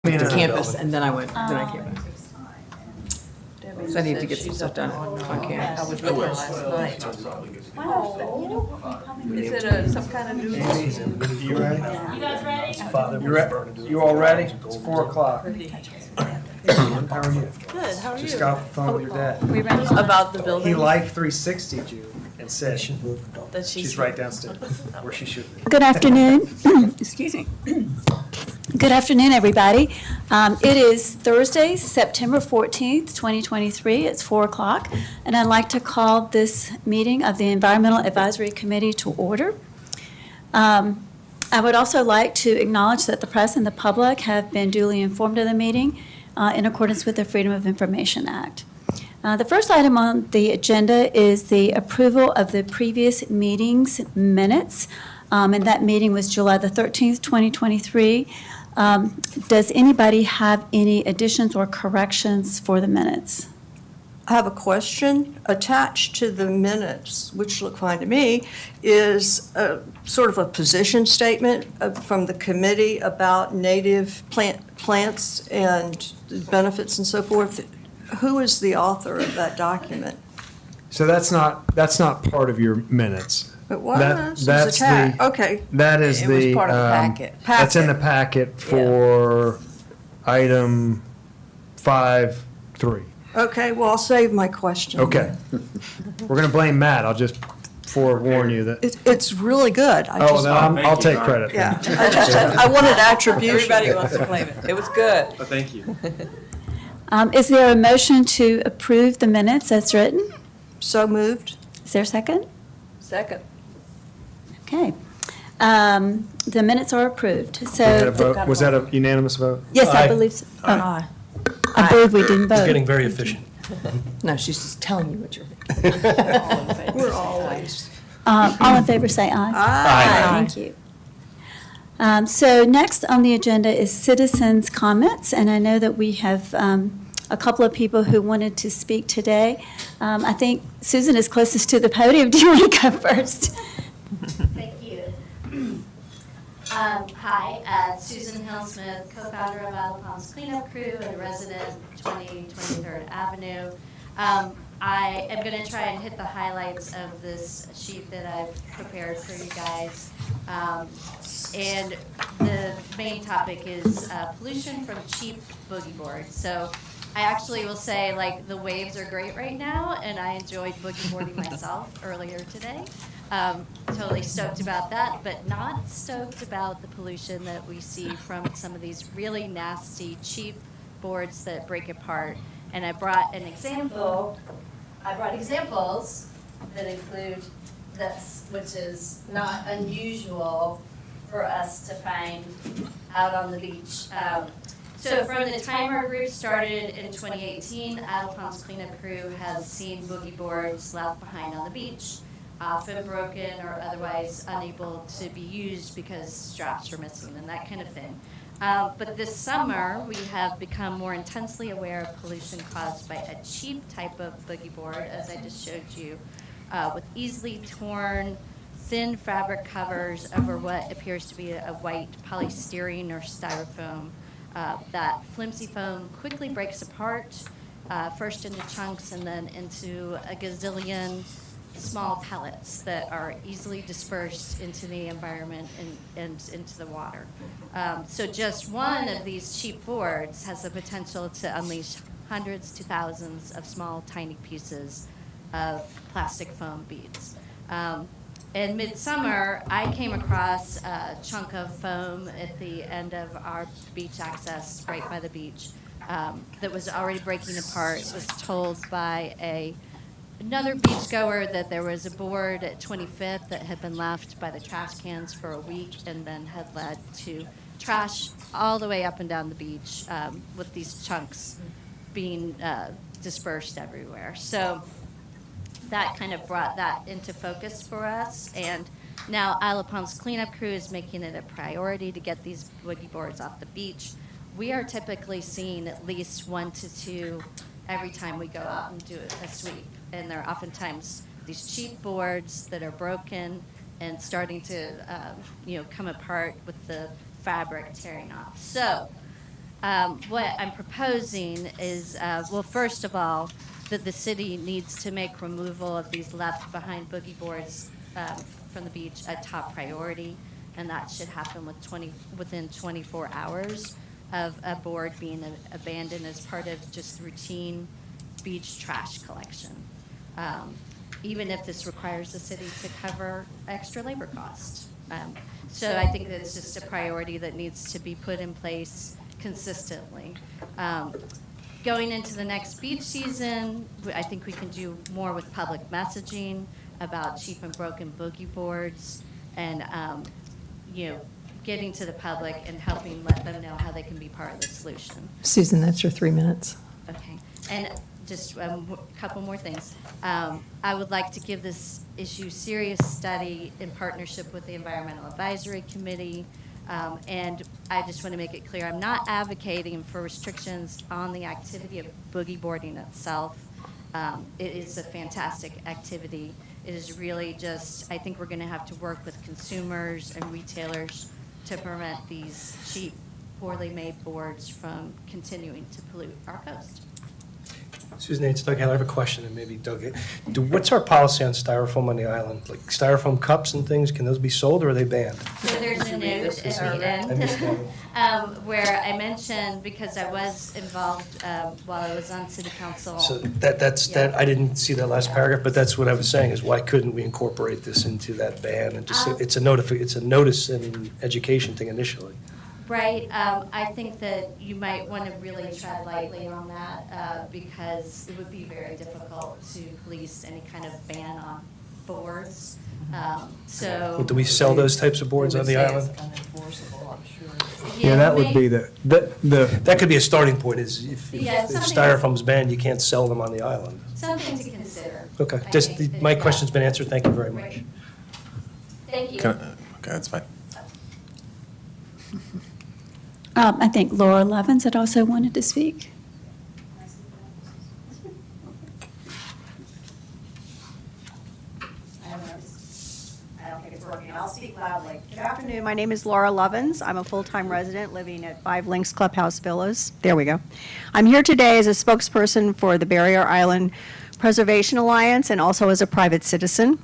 campus, and then I went. Then I came back. So I need to get some stuff done on campus. I was with her last night. Is it some kind of new? You ready? You guys ready? You all ready? It's 4 o'clock. How are you? Good, how are you? Just got off the phone with your dad. About the building? He Life 360'd you and said That she's right downstairs, where she should be. Good afternoon. Excuse me. Good afternoon, everybody. It is Thursday, September 14th, 2023. It's 4 o'clock, and I'd like to call this meeting of the Environmental Advisory Committee to order. I would also like to acknowledge that the press and the public have been duly informed of the meeting in accordance with the Freedom of Information Act. The first item on the agenda is the approval of the previous meeting's minutes, and that meeting was July the 13th, 2023. Does anybody have any additions or corrections for the minutes? I have a question. Attached to the minutes, which look fine to me, is sort of a position statement from the committee about native plants and benefits and so forth. Who is the author of that document? So that's not part of your minutes. It was. That's the. Okay. That is It was the. part of the packet. That's in the packet for item 5.3. Okay, well, I'll save my question. Okay. We're gonna blame Matt. I'll just forewarn you that. It's really good. Oh, then I'll take credit. Yeah, I wanted attribution. Everybody wants to claim it. It was good. Oh, thank you. Is there a motion to approve the minutes as written? So moved. Is there a second? Second. Okay. The minutes are approved. We had a So, vote. Was that a unanimous vote? yes, I Aye. believe so. Oh, Aye. I believe we didn't vote. It's getting very efficient. No, she's just telling you what you're. We're always. All in favor, say aye. Aye. Thank you. So next on the agenda is citizens' comments, and I know that we have a couple of people who wanted to speak today. I think Susan is closest to the podium. Do you want to go first? Thank you. Hi, Susan Hill-Smith, co-founder of Isle Palms Cleanup Crew and a resident of 23rd Avenue. I am going to try and hit the highlights of this sheet that I've prepared for you guys. And the main topic is pollution from cheap boogie boards. So I actually will say, like, the waves are great right now, and I enjoyed boogie boarding myself earlier today. Totally stoked about that, but not stoked about the pollution that we see from some of these really nasty, cheap boards that break apart. And I brought an example. I brought examples that include this, which is not unusual for us to find out on the beach. So from the time our group started in 2018, Isle Palms Cleanup Crew has seen boogie boards left behind on the beach, often broken or otherwise unable to be used because straps are missing and that kind of thing. But this summer, we have become more intensely aware of pollution caused by a cheap type of boogie board, as I just showed you, with easily torn, thin fabric covers over what appears to be a white polystyrene or styrofoam. That flimsy foam quickly breaks apart, first into chunks and then into a gazillion small pellets that are easily dispersed into the environment and into the water. So just one of these cheap boards has the potential to unleash hundreds to thousands of small, tiny pieces of plastic foam beads. In midsummer, I came across a chunk of foam at the end of our beach access right by the beach that was already breaking apart. It was told by another beachgoer that there was a board at 25th that had been left by the trash cans for a week and then had led to trash all the way up and down the beach with these chunks being dispersed everywhere. So that kind of brought that into focus for us. And now Isle of Palms Cleanup Crew is making it a priority to get these boogie boards off the beach. We are typically seeing at least 1 to 2 every time we go out and do a sweep. And they're oftentimes these cheap boards that are broken and starting to come apart with the fabric tearing off. So What I'm proposing is, well, first of all, that the city needs to make removal of these left behind boogie boards from the beach a top priority, and that should happen within 24 hours of a board being abandoned as part of just routine beach trash collection. Even if this requires the city to cover extra labor costs. So I think that it's just a priority that needs to be put in place consistently. Going into the next beach season, I think we can do more with public messaging about cheap and broken boogie boards, and getting to the public and helping let them know how they can be part of the solution. Susan, that's your 3 minutes. Okay, and just a couple more things. I would like to give this issue serious study in partnership with the Environmental Advisory Committee. And I just want to make it clear, I'm not advocating for restrictions on the activity of boogie boarding itself. It is a fantastic activity. It is really just, I think we're going to have to work with consumers and retailers to prevent these cheap, poorly made boards from continuing to pollute our coast. Susan, it's Doug. I have a question, and maybe Doug. What's our policy on styrofoam on the island? Like styrofoam cups and things, can those be sold or are they banned? So there's a note at the end where I mentioned, because I was involved while I was on city council. So that I didn't see that last paragraph, but that's what I was saying, is why couldn't we incorporate this into that ban and just, it's a notice and education thing initially. Right. I think that you might want to really tread lightly on that because it would be very difficult to police any kind of ban on boards. Well, do we sell those types of boards on the island? Yeah, that would be the That could be a starting point, is if Yeah, styrofoam's banned, you can't sell them on the island. something to consider. Okay, I just, think that- my question's been answered, thank you very much. Right. Thank you. okay, that's fine. I think Laura Levins had also wanted to speak. I don't think it's working. I'll speak loudly. Good afternoon. My name is Laura Lovins. I'm a full-time resident living at 5 Links Clubhouse Villas. There we go. I'm here today as a spokesperson for the Barrier Island Preservation Alliance and also as a private citizen.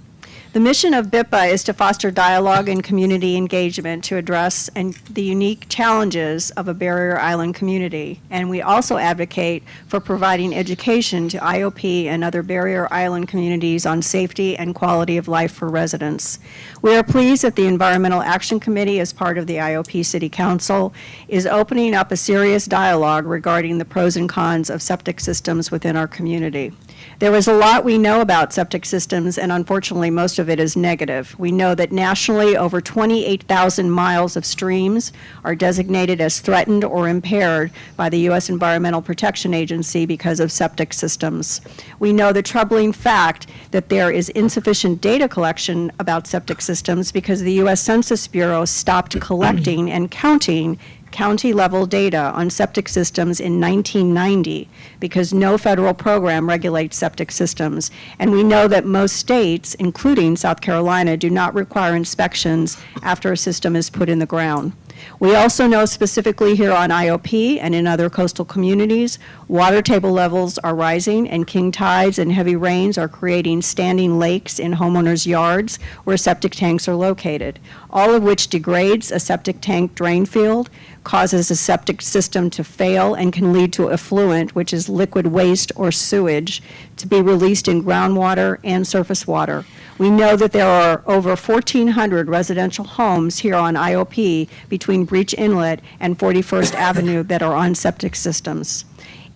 The mission of BIPA is to foster dialogue and community engagement to address the unique challenges of a barrier island community. And we also advocate for providing education to IOP and other barrier island communities on safety and quality of life for residents. We are pleased that the Environmental Action Committee, as part of the IOP City Council, is opening up a serious dialogue regarding the pros and cons of septic systems within our community. There is a lot we know about septic systems, and unfortunately, most of it is negative. We know that nationally, over 28,000 miles of streams are designated as threatened or impaired by the U.S. Environmental Protection Agency because of septic systems. We know the troubling fact that there is insufficient data collection about septic systems because the U.S. Census Bureau stopped collecting and counting county-level data on septic systems in 1990 because no federal program regulates septic systems. And we know that most states, including South Carolina, do not require inspections after a system is put in the ground. We also know specifically here on IOP and in other coastal communities, water table levels are rising and king tides and heavy rains are creating standing lakes in homeowners' yards where septic tanks are located, all of which degrades a septic tank drain field, causes a septic system to fail, and can lead to effluent, which is liquid waste or sewage, to be released in groundwater and surface water. We know that there are over 1,400 residential homes here on IOP between Breach Inlet and 41st Avenue that are on septic systems.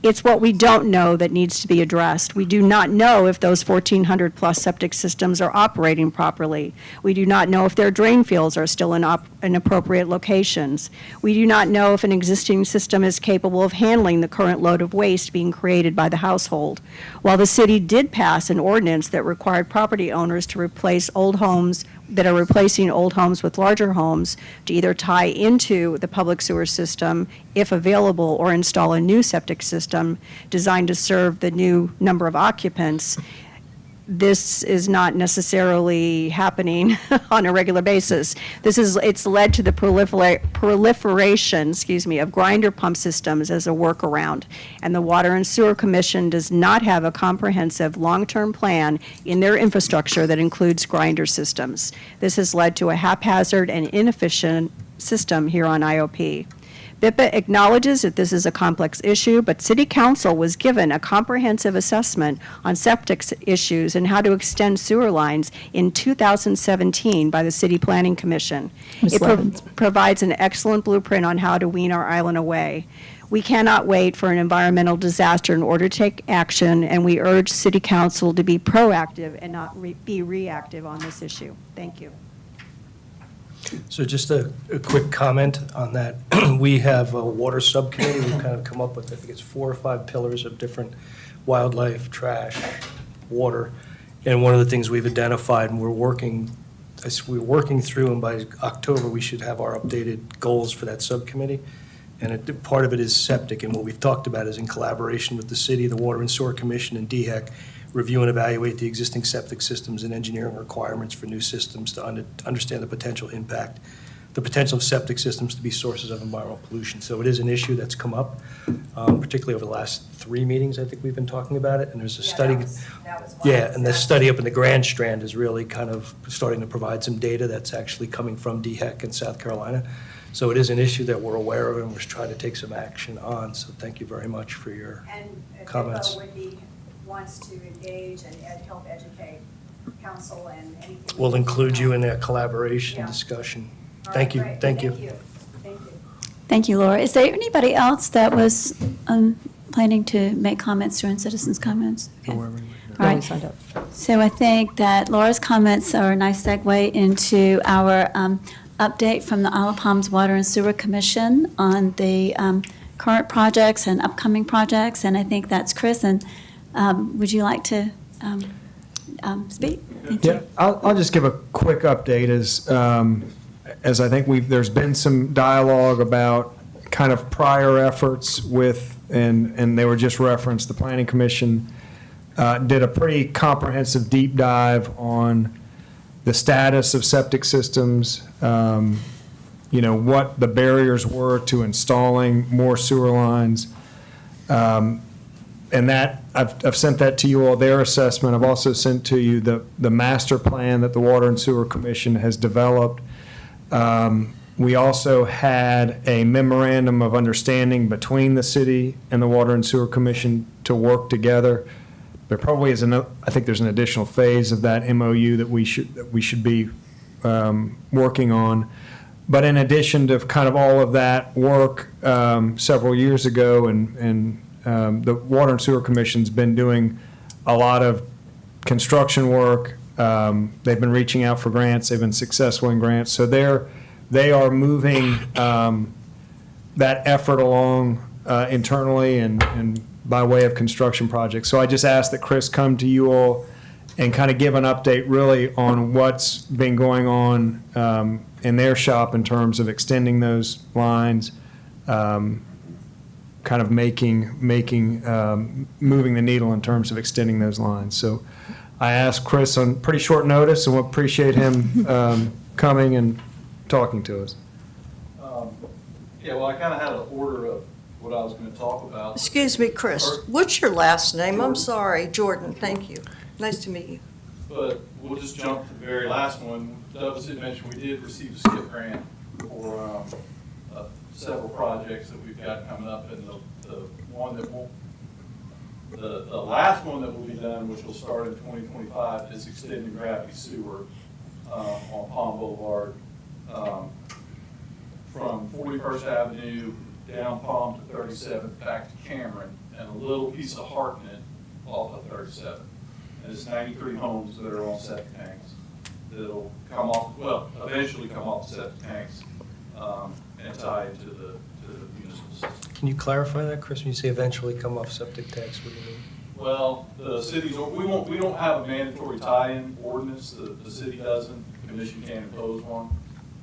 It's what we don't know that needs to be addressed. We do not know if those 1,400 plus septic systems are operating properly. We do not know if their drain fields are still in appropriate locations. We do not know if an existing system is capable of handling the current load of waste being created by the household. While the city did pass an ordinance that required property owners to replace old homes that are replacing old homes with larger homes to either tie into the public sewer system if available or install a new septic system designed to serve the new number of occupants, this is not necessarily happening on a regular basis. It's led to the proliferation, of grinder pump systems as a workaround. And the Water and Sewer Commission does not have a comprehensive long-term plan in their infrastructure that includes grinder systems. This has led to a haphazard and inefficient system here on IOP. BIPA acknowledges that this is a complex issue, but City Council was given a comprehensive assessment on septic issues and how to extend sewer lines in 2017 by the City Planning Commission. Ms. It Levens. provides an excellent blueprint on how to wean our island away. We cannot wait for an environmental disaster in order to take action, and we urge City Council to be proactive and not be reactive on this issue. Thank you. So just a quick comment on that. We have a water subcommittee. We've kind of come up with, I think it's 4 or 5 pillars of different wildlife, trash, water. And one of the things we've identified, and we're working through, and by October, we should have our updated goals for that subcommittee. And part of it is septic. And what we've talked about is in collaboration with the city, the Water and Sewer Commission, and DHEC, review and evaluate the existing septic systems and engineering requirements for new systems to understand the potential impact, the potential of septic systems to be sources of environmental pollution. So it is an issue that's come up, particularly over the last 3 meetings, I think we've been talking about it. And there's a study. And the study up in the Grand Strand is really kind of starting to provide some data that's actually coming from DHEC in South Carolina. So it is an issue that we're aware of and we're trying to take some action on. So thank you very much for your comments. And wants to engage and help educate council and anything. We'll include you in that collaboration Yeah. discussion. All Thank right, you, great. thank you. Thank you. Thank you, Laura. Is there anybody else that was planning to make comments during citizens' comments? Okay. All No right. one signed up. So I think that Laura's comments are a nice segue into our update from the Isle of Palms Water and Sewer Commission on the current projects and upcoming projects. And I think that's Chris. And would you like to speak? Thank Yeah, you. I'll just give a quick update as I think there's been some dialogue about kind of prior efforts with, and they were just referenced, the Planning Commission did a pretty comprehensive deep dive on the status of septic systems, what the barriers were to installing more sewer lines. And that, I've sent that to you all, their assessment. I've also sent to you the master plan that the Water and Sewer Commission has developed. We also had a memorandum of understanding between the city and the Water and Sewer Commission to work together. There probably is I think there's an additional phase of that MOU that we should be working on. But in addition to kind of all of that work several years ago, and the Water and Sewer Commission's been doing a lot of construction work. They've been reaching out for grants. They've been successful in grants. So they are moving that effort along internally and by way of construction projects. So I just asked that Chris come to you all and kind of give an update really on what's been going on in their shop in terms of extending those lines, kind of moving the needle in terms of extending those lines. So I asked Chris on pretty short notice, and we appreciate him coming and talking to us. Yeah, well, I kind of had an order of what I was going to talk about. Excuse me, Chris, what's your last name? I'm sorry, Jordan, thank you. Nice to meet you. But we'll just jump to the very last one. Douglas had mentioned we did receive a SKIP grant for several projects that we've got coming up, and the last one that will be done, which will start in 2025, is extending gravity sewer on Palm Boulevard from 41st Avenue down Palm to 37th back to Cameron, and a little piece of Hartnett off of 37th. And it's 93 homes that are on septic tanks that'll come off, well, eventually come off the septic tanks and tie into the municipal system. Can you clarify that, Chris, when you say eventually come off septic tanks, what do you mean? Well, the cities, we don't have a mandatory tie-in ordinance. The city doesn't. The commission can't impose one.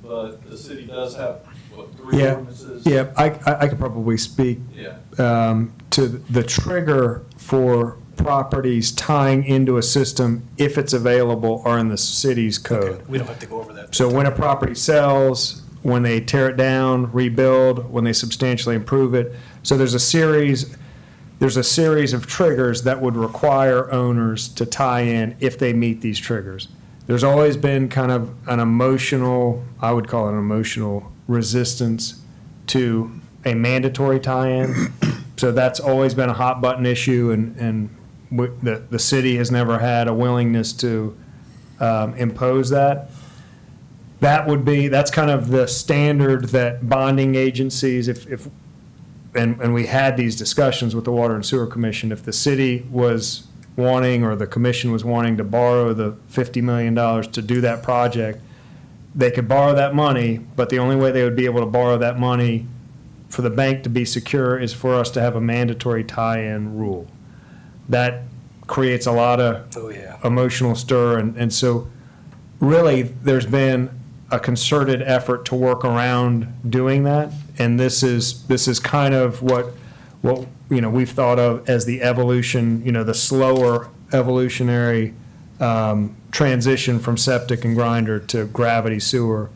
But the city does have, what, 3 ordinances? Yeah, I could probably speak Yeah. to the trigger for properties tying into a system, if it's available, are in the city's code. Okay, we don't have to go over that. So when a property sells, when they tear it down, rebuild, when they substantially improve it. So there's a series of triggers that would require owners to tie in if they meet these triggers. There's always been kind of an emotional, I would call it an emotional resistance to a mandatory tie-in. So that's always been a hot button issue, and the city has never had a willingness to impose that. That's kind of the standard that bonding agencies, and we had these discussions with the Water and Sewer Commission, if the city was wanting, or the commission was wanting to borrow the $50 million to do that project, they could borrow that money, but the only way they would be able to borrow that money for the bank to be secure is for us to have a mandatory tie-in rule. That creates a lot of emotional stir, and so really there's been a concerted effort to work around doing that, and this is kind of what we've thought of as the evolution, the slower evolutionary transition from septic and grinder to gravity sewer,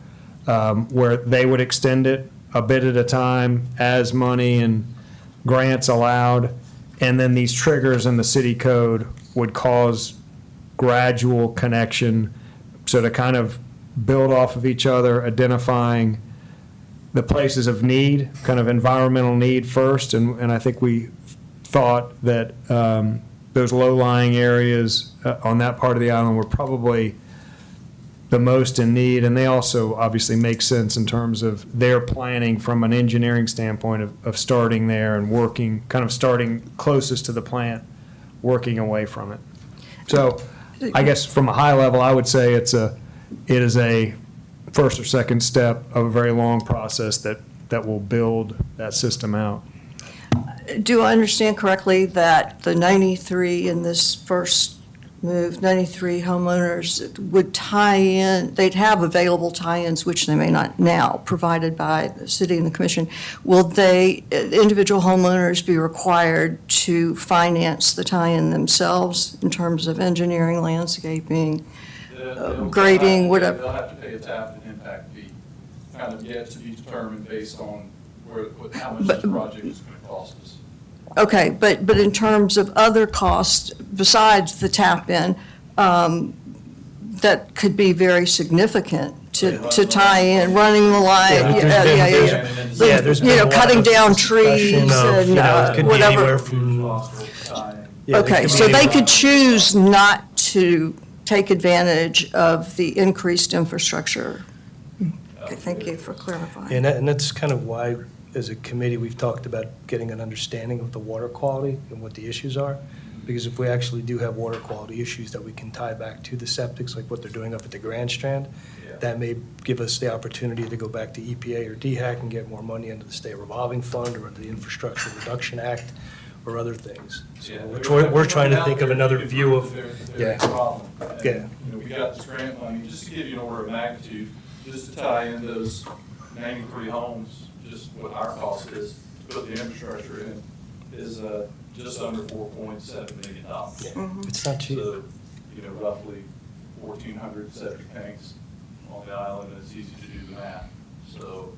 where they would extend it a bit at a time as money and grants allowed, and then these triggers in the city code would cause gradual connection, so to kind of build off of each other, identifying the places of need, kind of environmental need first, and I think we thought that those low-lying areas on that part of the island were probably the most in need, and they also obviously make sense in terms of their planning from an engineering standpoint of starting there and working, kind of starting closest to the plant, working away from it. So I guess from a high level, I would say it is a first or second step of a very long process that will build that system out. Do I understand correctly that the 93 in this first move, 93 homeowners would tie in, they'd have available tie-ins, which they may not now, provided by the city and the commission. Will individual homeowners be required to finance the tie-in themselves in terms of engineering, landscaping, grading, whatever? They'll have to pay a tap and impact fee, kind of yet to be determined based on how much this project is going to cost us. Okay, but in terms of other costs besides the tap-in, that could be very significant to tie in, running the line, there's been a lot cutting of down discussion trees of, and it could be whatever. anywhere from, Okay, so they could choose not to take advantage of the increased infrastructure. Okay, thank you for clarifying. And that's kind of why, as a committee, we've talked about getting an understanding of the water quality and what the issues are. Because if we actually do have water quality issues that we can tie back to the septics, like what they're doing up at the Grand Strand, that may give us the opportunity to go back to EPA or DHAC and get more money into the state revolving fund or the Infrastructure Reduction Act or other things. So we're trying to think of another view of, There's a problem. Yeah. We got this grant money, just to give you an order of magnitude, just to tie in those 93 homes, just what our cost is to put the infrastructure in, is just under $4.7 million. It's not cheap. So, roughly 1,400 septic tanks on the island, and it's easy to do the math. So,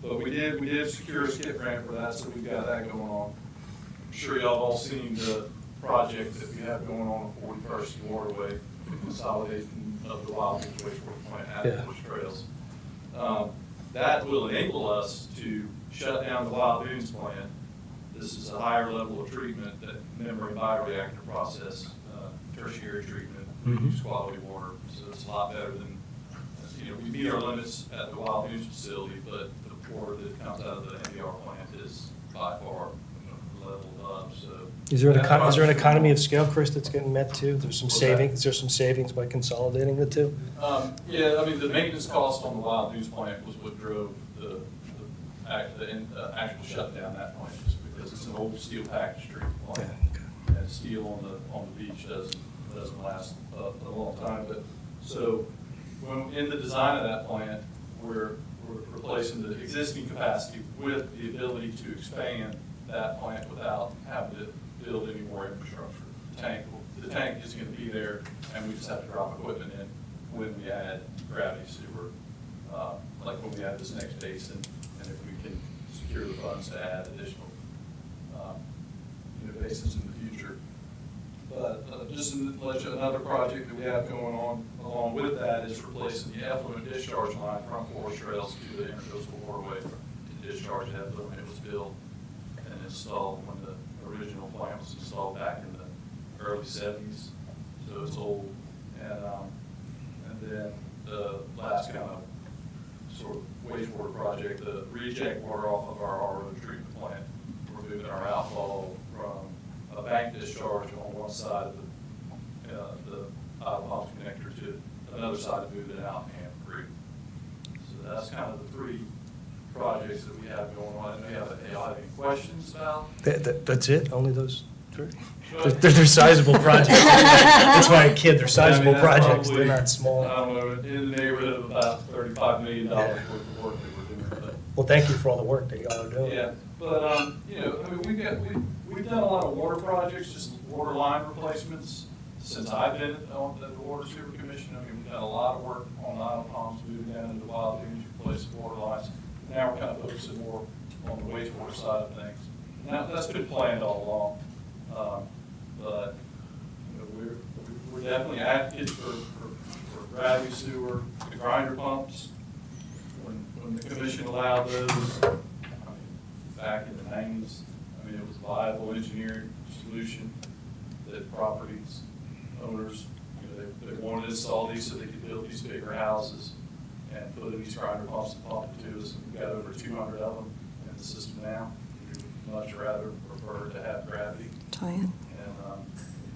but we did secure a skip grant for that, so we've got that going on. I'm sure y'all have all seen the project that we have going on 41st and Waterway, consolidation of the Wild Beach wastewater plant at the Bush Trails. That will enable us to shut down the Wild Dunes plant. This is a higher level of treatment, that membrane bioreactor process, tertiary treatment, reduced quality water. So it's a lot better than, we meet our limits at the Wild Dunes facility, but the water that comes out of the MBR plant is by far leveled up. So Is there an economy of scale, Chris, that's getting met too? There's some savings. Is there some savings by consolidating the two? Yeah, I mean, the maintenance cost on the Wild Dunes plant was what drove the actual shutdown of that plant, just because it's an old steel package treatment plant. Yeah, And steel on the beach doesn't last a long time. But so when in the design of that plant, we're replacing the existing capacity with the ability to expand that plant without having to build any more infrastructure. the tank is gonna be there, and we just have to drop equipment in when we add gravity sewer, like when we add this next basin, and if we can secure the funds to add additional, basins in the future. But just to let you, another project that we have going on along with that is replacing the effluent discharge line from Forest Trails to the intercoastal waterway to discharge effluent. It was built and installed when the original plant was installed back in the early 70s, so it's old. And then the last kind of sort of wastewater project, the reject water off of our RO treatment plant. We're moving our outfall from a bank discharge on one side of the Isle Palms connector to another side to move it out in Ham Creek. So that's kind of the three projects that we have going on. Do you have any questions about? That's it? Only those three? They're sizable projects. That's why I kid, they're sizable projects, they're not small. I don't know, in the neighborhood of about $35 million worth of work that we're doing. But Well, thank you for all the work that y'all are doing. yeah, but, I mean, we've done a lot of water projects, just water line replacements since I've been on the Water Sewer Commission. I mean, we've done a lot of work on Isle Palms, moving down into Wild Dunes, replacing water lines. Now we're kind of focusing more on the wastewater side of things. Now, that's been planned all along. But, we're definitely advocates for gravity sewer, the grinder pumps. When the commission allowed those, back in the 90s, it was a viable engineering solution that properties owners, they wanted to install these so they could build these bigger houses and put in these grinder pumps and pump it to us. And we've got over 200 of them in the system now. We'd much rather prefer to have gravity. Tie-in.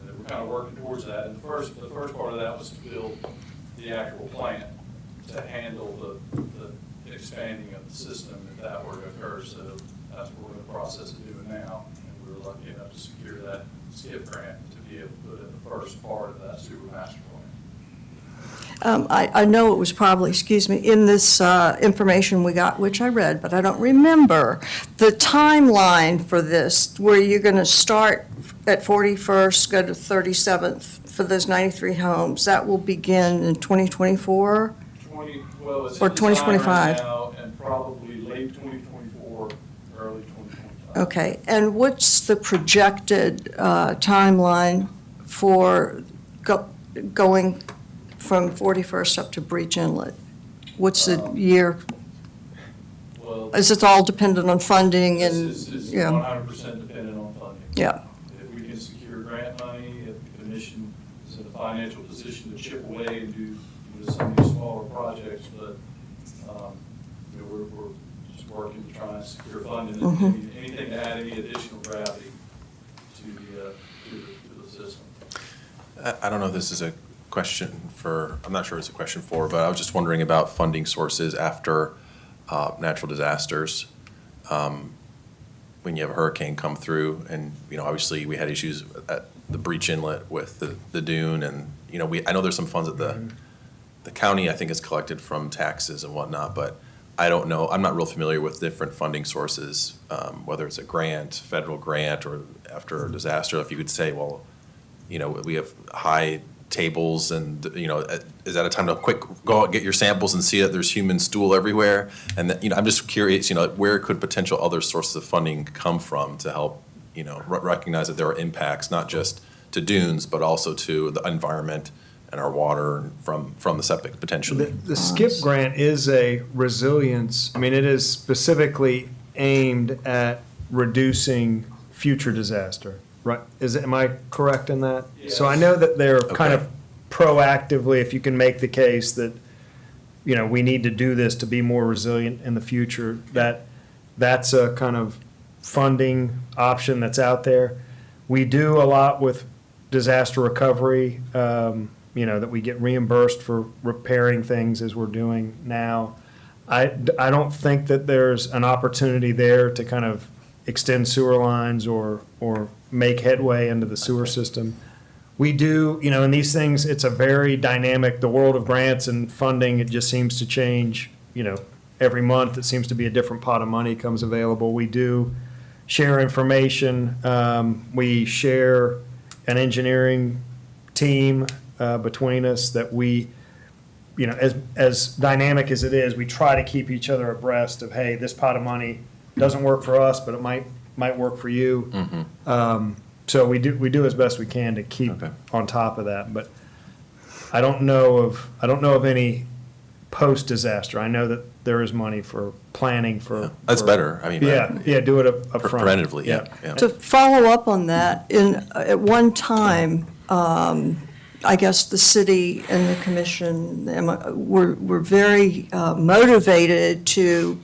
And we're kind of working towards that. And the first part of that was to build the actual plant to handle the expanding of the system if that were to occur. So that's what we're in the process of doing now. And we were lucky enough to secure that SCIP grant to be able to put in the first part of that sewer master plan. I know it was probably, in this information we got, which I read, but I don't remember, the timeline for this, where you're going to start at 41st, go to 37th for those 93 homes. That will begin in 2024? It's or in design 2025? right now, and probably late 2024, early 2025. Okay, and what's the projected timeline for going from 41st up to Breach Inlet? What's the year? Well, Is it all dependent on funding and, it's yeah, 100% dependent on funding. yeah, If we can secure grant money, if the commission is in a financial position to chip away and do some of these smaller projects, but we're just working to try and secure funding and anything to add any additional gravity to the system. I don't know if this is a question for, I'm not sure it's a question for, but I was just wondering about funding sources after natural disasters. When you have a hurricane come through and, obviously we had issues at the Breach Inlet with the dune and, I know there's some funds that the county, I think, has collected from taxes and whatnot, but I don't know, I'm not real familiar with different funding sources, whether it's a grant, federal grant, or after a disaster, if you could say, well, we have high tables and, is that a time to quick go out and get your samples and see that there's human stool everywhere? And that, I'm just curious, where could potential other sources of funding come from to help, recognize that there are impacts, not just to dunes, but also to the environment and our water from the septic potentially. The SCIP grant is a resilience, it is specifically aimed at reducing future disaster, right? Am I correct in that? So I know that they're kind of proactively, if you can make the case that, we need to do this to be more resilient in the future, that's a kind of funding option that's out there. We do a lot with disaster recovery, that we get reimbursed for repairing things as we're doing now. I don't think that there's an opportunity there to kind of extend sewer lines or make headway into the sewer system. We do, in these things, it's a very dynamic, the world of grants and funding, it just seems to change, every month. It seems to be a different pot of money comes available. We do share information. We share an engineering team between us that we, you know, as dynamic as it is, we try to keep each other abreast of, hey, this pot of money doesn't work for us, but it might work for you. So we do as best we can to keep Okay. on top of that. But I don't know of any post-disaster. I know that there is money for planning for. That's for- better. I mean, Yeah, do it up front. Preventatively, yeah. To follow up on that, at one time, I guess the city and the commission were very motivated to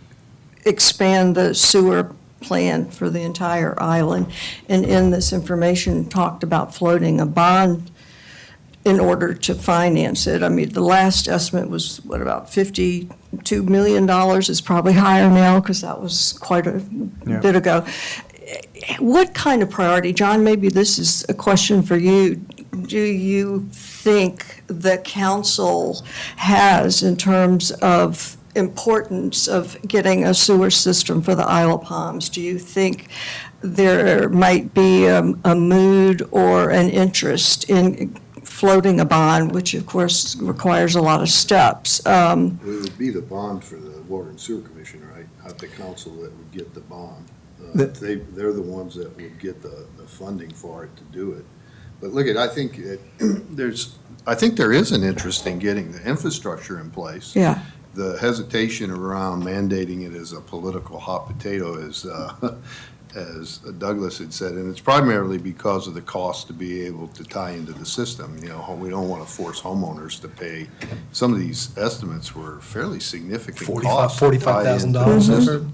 expand the sewer plan for the entire island. And in this information, talked about floating a bond in order to finance it. I mean, the last estimate was, what, about $52 million? It's probably higher now because that was quite a bit ago. What kind of priority, John, maybe this is a question for you, do you think the council has in terms of importance of getting a sewer system for the Isle of Palms? Do you think there might be a mood or an interest in floating a bond, which of course requires a lot of steps? It would be the bond for the Water and Sewer Commission, right? Not the council that would get the bond. They're the ones that would get the funding for it to do it. But look, I think there is an interest in getting the infrastructure in place. Yeah. The hesitation around mandating it as a political hot potato is, as Douglas had said, and it's primarily because of the cost to be able to tie into the system. You know, we don't want to force homeowners to pay. Some of these estimates were fairly significant costs. $45,000.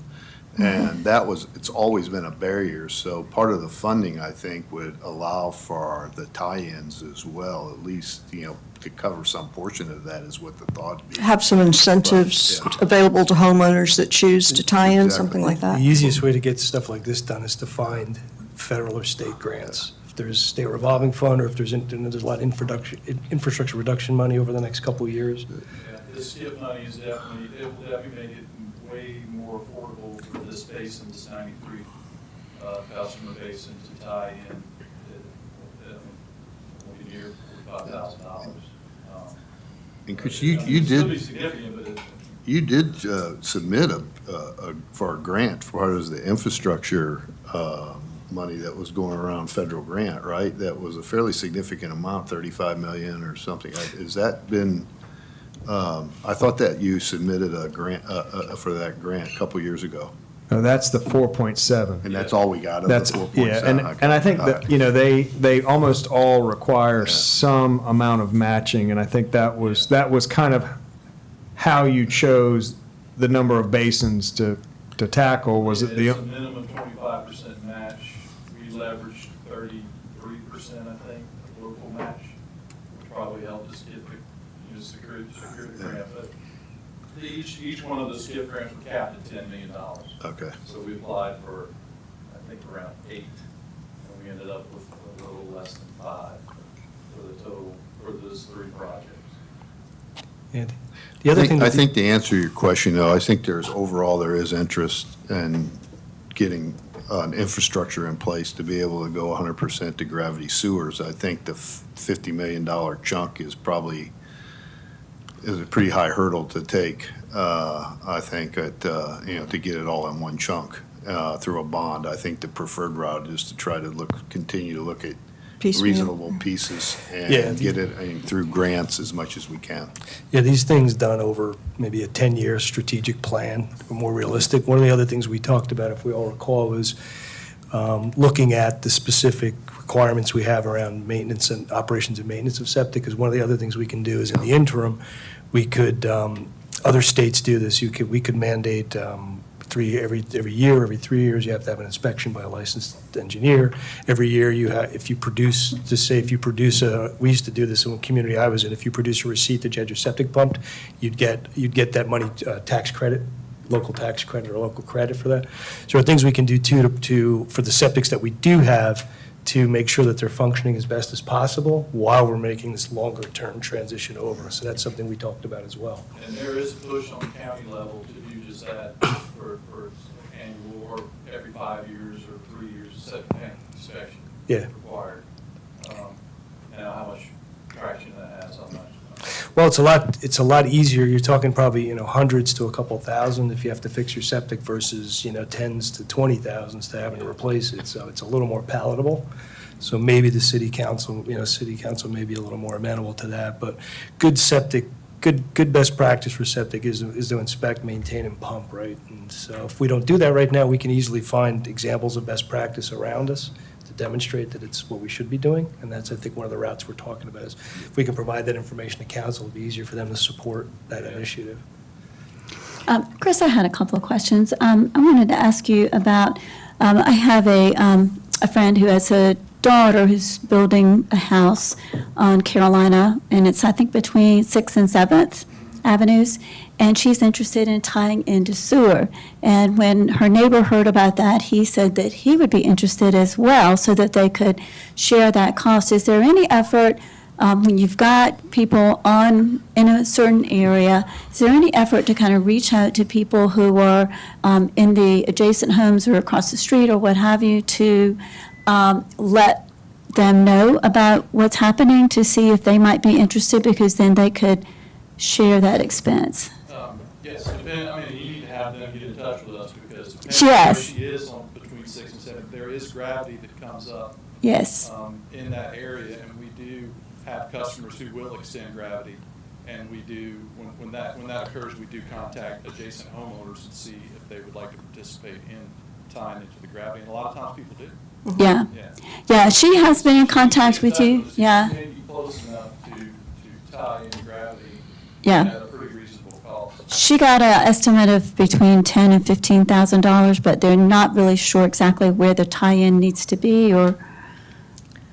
And it's always been a barrier. So part of the funding, I think, would allow for the tie-ins as well, at least, you know, to cover some portion of that is what the thought would be. Have some incentives But, yeah. available to homeowners that choose to tie in, something like The that? easiest way to get stuff like this done is to find federal or state grants. If there's state revolving fund, or if there's a lot of infrastructure reduction money over the next couple of years. Yeah, this SKIP money is definitely, it will definitely make it way more affordable for this basin, this 93 customer basin to tie in a year, $45,000. And Chris, you It'll did. still be significant, but You did submit for a grant for part of the infrastructure money that was going around federal grant, right? That was a fairly significant amount, 35 million or something. Has that been, I thought that you submitted a grant for that grant a couple years ago. No, that's the 4.7. And that's all we got of the That's, 4.7? yeah, and I think that, you know, they almost all require some amount of matching, and I think that was kind of how you chose the number of basins to tackle, was it the? It's a minimum 25% match. We leveraged 33%, I think, of local match, which probably helped us get the, secure the grant. But each one of the SKIP grants were capped at $10 million. Okay. So we applied for, I think, around 8, and we ended up with a little less than 5 for the total, for those 3 projects. And the other thing. I think to answer your question, though, I think there is interest in getting an infrastructure in place to be able to go 100% to gravity sewers. I think the $50 million chunk is probably a pretty high hurdle to take. I think to get it all in one chunk through a bond. I think the preferred route is to try to continue to look at Piecemeal. reasonable pieces and get it through grants as much as we can. Yeah, these things done over maybe a 10-year strategic plan, more realistic. One of the other things we talked about, if we all recall, was looking at the specific requirements we have around maintenance and operations and maintenance of septic, because one of the other things we can do is in the interim, we could, other states do this, we could mandate every year, every 3 years, you have to have an inspection by a licensed engineer. Every year we used to do this in the community I was in, if you produce a receipt that you had your septic pumped, you'd get that money, tax credit, local tax credit or local credit for that. So there are things we can do too, for the septics that we do have, to make sure that they're functioning as best as possible while we're making this longer-term transition over. So that's something we talked about as well. And there is a push on the county level to do just that for annual or every 5 years or 3 years, septic tank inspection Yeah. required. Well, it's a lot easier. You're talking probably, hundreds to a couple thousand if you have to fix your septic versus, tens to 20,000s to having to replace it. So it's a little more palatable. So maybe the city council may be a little more amenable to that. But good septic, good best practice for septic is to inspect, maintain, and pump, right? And so if we don't do that right now, we can easily find examples of best practice around us to demonstrate that it's what we should be doing. And that's, I think, one of the routes we're talking about is if we can provide that information to council, it'll be easier for them to support that initiative. Chris, I had a couple of questions. I wanted to ask you about, I have a friend who has a daughter who's building a house on Carolina, and it's, I think, between 6th and 7th Avenues, and she's interested in tying into sewer. And when her neighbor heard about that, he said that he would be interested as well so that they could share that cost. Is there any effort, when you've got people in a certain area, is there any effort to kind of reach out to people who are in the adjacent homes or across the street or what have you to let them know about what's happening to see if they might be interested, because then they could share that expense? Yes, you need to have them get in touch with us because depending Yes. on where she is between 6 and 7, there is gravity that comes up Yes. in that area, and we do have customers who will extend gravity, and we do, when that occurs, we do contact adjacent homeowners and see if they would like to participate in tying into the gravity, and a lot of times people do. Yeah. Yeah, she has been in contact with you. Yeah. Maybe close enough to tie into gravity. Yeah. At a pretty reasonable cost. She got an estimate of between $10,000 and $15,000, but they're not really sure exactly where the tie-in needs to be, or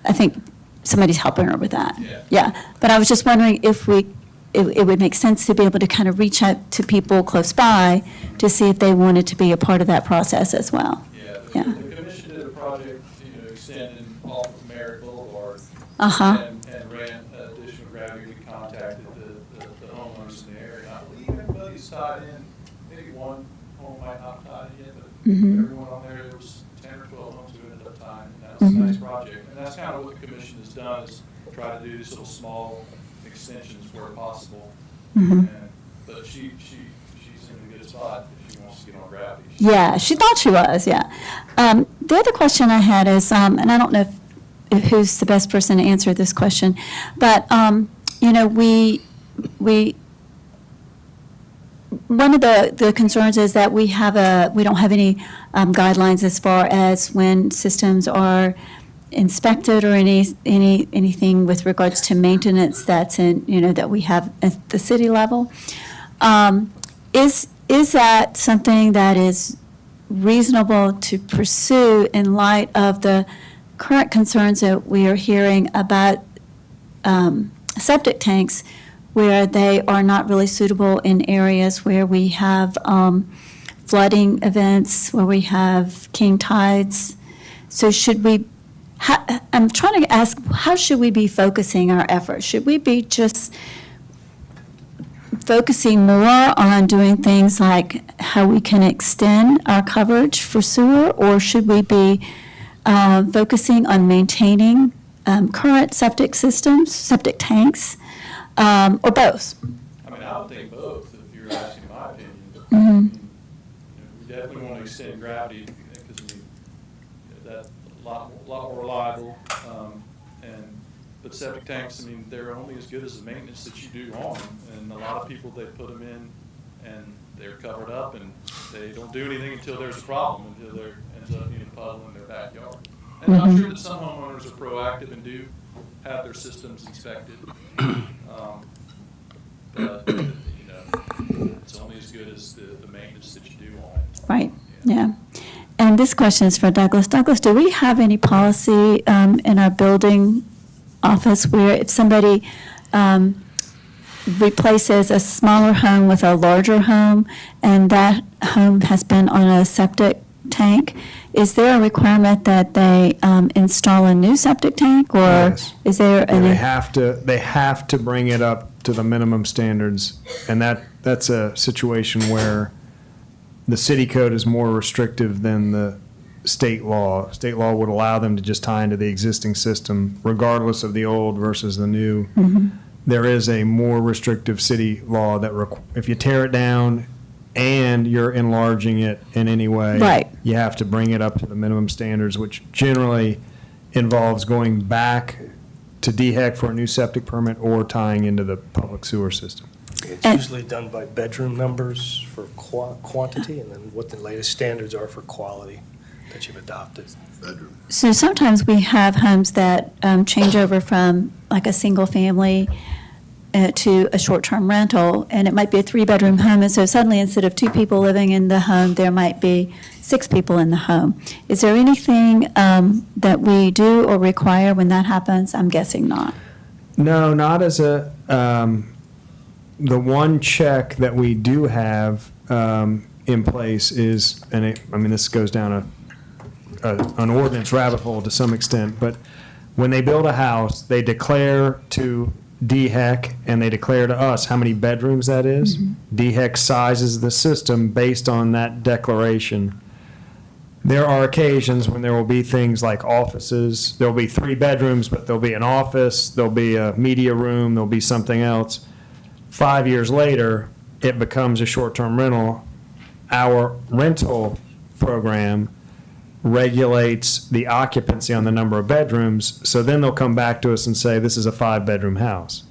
I think somebody's helping her with that. Yeah. But I was just wondering if it would make sense to be able to kind of reach out to people close by to see if they wanted to be a part of that process as well. Yeah. The commission did a project, extending off of Merritt Boulevard. Uh-huh. And ran additional gravity. We contacted the homeowners in the area. I believe everybody's tied in. Maybe one home might not tie in yet, but everyone on there was 10 or 12 homes who ended up tying. And that was a nice project. And that's kind of what the commission has done, is try to do these little small extensions where possible. But she's in a good spot if she wants to get on gravity. Yeah, she thought she was, yeah. The other question I had is, and I don't know if who's the best person to answer this question, but, one of the concerns is that we don't have any guidelines as far as when systems are inspected or anything with regards to maintenance that's that we have at the city level. Is that something that is reasonable to pursue in light of the current concerns that we are hearing about septic tanks, where they are not really suitable in areas where we have flooding events, where we have king tides? So I'm trying to ask, how should we be focusing our efforts? Should we be just focusing more on doing things like how we can extend our coverage for sewer, or should we be focusing on maintaining current septic systems, septic tanks, or both? I would think both, if you're asking my opinion. We definitely want to extend gravity because that's a lot more reliable. But septic tanks, they're only as good as the maintenance that you do on them. And a lot of people, they put them in and they're covered up and they don't do anything until there's a problem, until there ends up being a puddle in their backyard. And I'm sure that some homeowners are proactive and do have their systems inspected. But, it's only as good as the maintenance that you do on it. Right, yeah. And this question is for Douglas. Douglas, do we have any policy in our building office where if somebody replaces a smaller home with a larger home and that home has been on a septic tank, is there a requirement that they install a new septic tank, or Yes. is there And any? they have to bring it up to the minimum standards, and that's a situation where the city code is more restrictive than the state law. State law would allow them to just tie into the existing system, regardless of the old versus the new. there is a more restrictive city law that if you tear it down and you're enlarging it in any way, Right. you have to bring it up to the minimum standards, which generally involves going back to DHEC for a new septic permit or tying into the public sewer system. It's And- usually done by bedroom numbers for quantity, and then what the latest standards are for quality that you've adopted. Bedroom. So sometimes we have homes that change over from like a single family to a short-term rental, and it might be a three-bedroom home, and so suddenly instead of two people living in the home, there might be six people in the home. Is there anything that we do or require when that happens? I'm guessing not. No, not as a, the one check that we do have in place is, I mean, this goes down an ordinance rabbit hole to some extent, but when they build a house, they declare to DHEC and they declare to us how many bedrooms that is. DHEC sizes the system based on that declaration. There are occasions when there will be things like offices. There'll be 3 bedrooms, but there'll be an office, there'll be a media room, there'll be something else. 5 years later, it becomes a short-term rental. Our rental program regulates the occupancy on the number of bedrooms, so then they'll come back to us and say, this is a 5-bedroom house.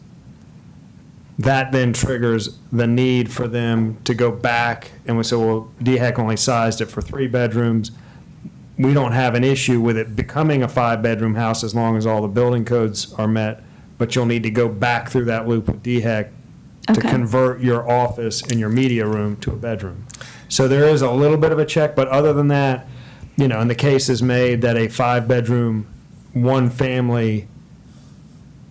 That then triggers the need for them to go back, and we say, well, DHEC only sized it for 3 bedrooms. We don't have an issue with it becoming a 5-bedroom house as long as all the building codes are met, but you'll need to go back through that loop with DHEC to Okay. convert your office and your media room to a bedroom. So there is a little bit of a check, but other than that, you know, and the case is made that a 5-bedroom, 1-family,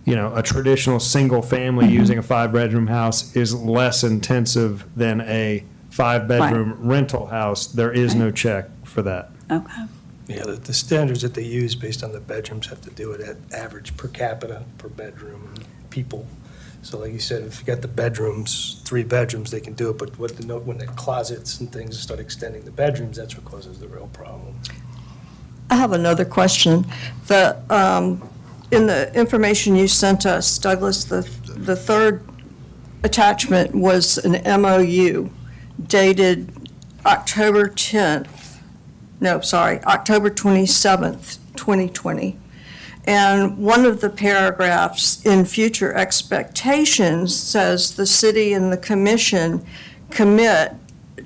you know, a traditional single family using a 5-bedroom house is less intensive than a 5-bedroom rental house. There is no check for that. Okay. Yeah, the standards that they use based on the bedrooms have to do with that average per capita, per bedroom, and people. So like you said, if you got the bedrooms, 3 bedrooms, they can do it, but when the closets and things start extending the bedrooms, that's what causes the real problem. I have another question. In the information you sent us, Douglas, the third attachment was an MOU dated October 27th, 2020. And one of the paragraphs in future expectations says the city and the commission commit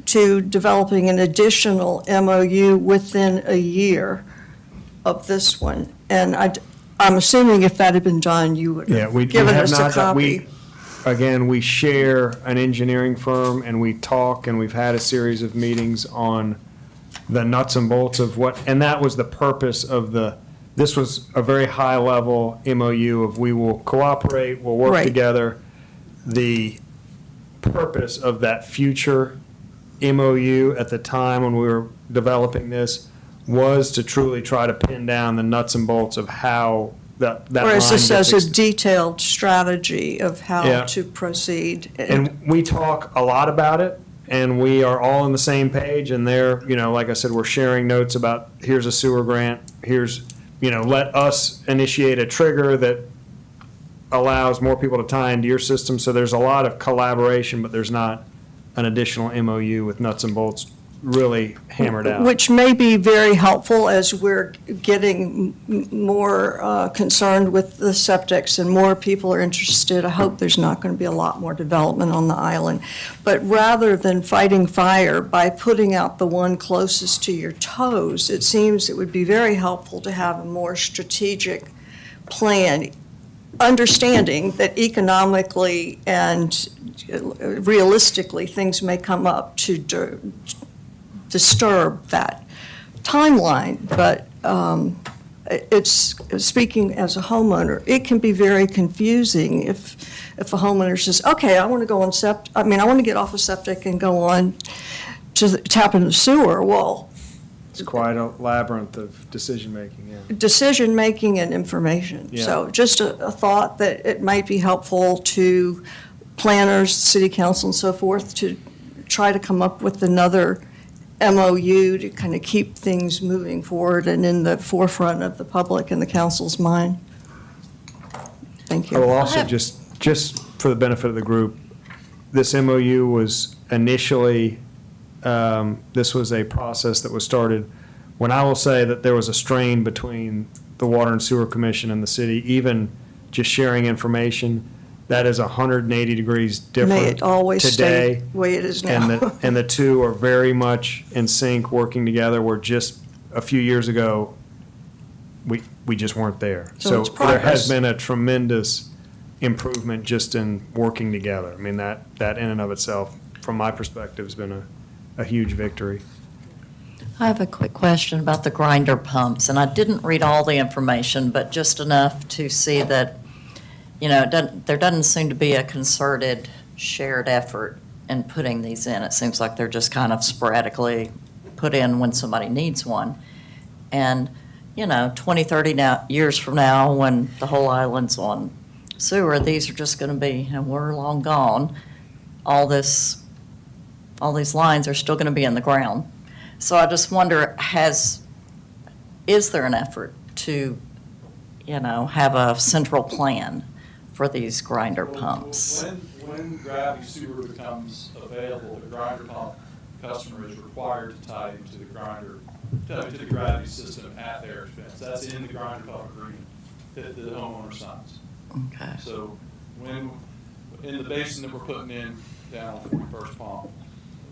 to developing an additional MOU within a year of this one. And I'm assuming if that had been done, you would Yeah, have we given have us a not, copy. again, we share an engineering firm and we talk and we've had a series of meetings on the nuts and bolts of what, and that was the purpose of this was a very high level MOU of we will cooperate, we'll work Right. together. The purpose of that future MOU at the time when we were developing this was to truly try to pin down the nuts and bolts of how that line Whereas this gets has a detailed strategy of how Yeah. to proceed. And we talk a lot about it, and we are all on the same page, and there, you know, like I said, we're sharing notes about, here's a sewer grant, here's, you know, let us initiate a trigger that allows more people to tie into your system. So there's a lot of collaboration, but there's not an additional MOU with nuts and bolts really hammered out. Which may be very helpful as we're getting more concerned with the septics and more people are interested. I hope there's not going to be a lot more development on the island. But rather than fighting fire by putting out the one closest to your toes, it seems it would be very helpful to have a more strategic plan, understanding that economically and realistically, things may come up to disturb that timeline, but it's, speaking as a homeowner, it can be very confusing if a homeowner says, okay, I want to go on I want to get off of septic and go on to tap into the sewer. Well, It's quite a labyrinth of decision-making, yeah. decision-making and information. Yeah. So just a thought that it might be helpful to planners, city council and so forth to try to come up with another MOU to kind of keep things moving forward and in the forefront of the public and the council's mind. Thank I will you. also just just for the benefit of the group, this MOU was initially, this was a process that was started when I will say that there was a strain between the Water and Sewer Commission and the city, even just sharing information. That is 180 degrees different May it always today. stay the way it is And now. and the two are very much in sync, working together, where just a few years ago, we just weren't there. So it's there has progress. been a tremendous improvement just in working together. I mean, that in and of itself, from my perspective, has been a huge victory. I have a quick question about the grinder pumps, and I didn't read all the information, but just enough to see that, there doesn't seem to be a concerted, shared effort in putting these in. It seems like they're just kind of sporadically put in when somebody needs one. And, 20, 30 years from now, when the whole island's on sewer, these are just going to be, we're long gone. All these lines are still going to be in the ground. So I just wonder, is there an effort to, have a central plan for these grinder pumps? When gravity sewer becomes available, the grinder pump customer is required to tie into the to the gravity system at their expense. That's in the grinder pump agreement that the homeowner signs. Okay. So in the basin that we're putting in down on 41st Pump,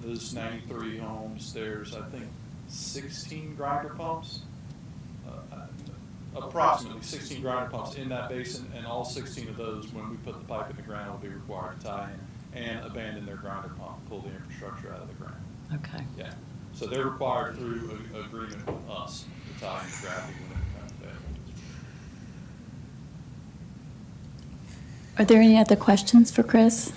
those 93 homes, there's, I think, 16 grinder pumps, approximately 16 grinder pumps in that basin, and all 16 of those, when we put the pipe in the ground, will be required to tie in and abandon their grinder pump, pull the infrastructure out of the ground. Okay. Yeah. So they're required through an agreement with us to tie into gravity when it becomes available. Are there any other questions for Chris?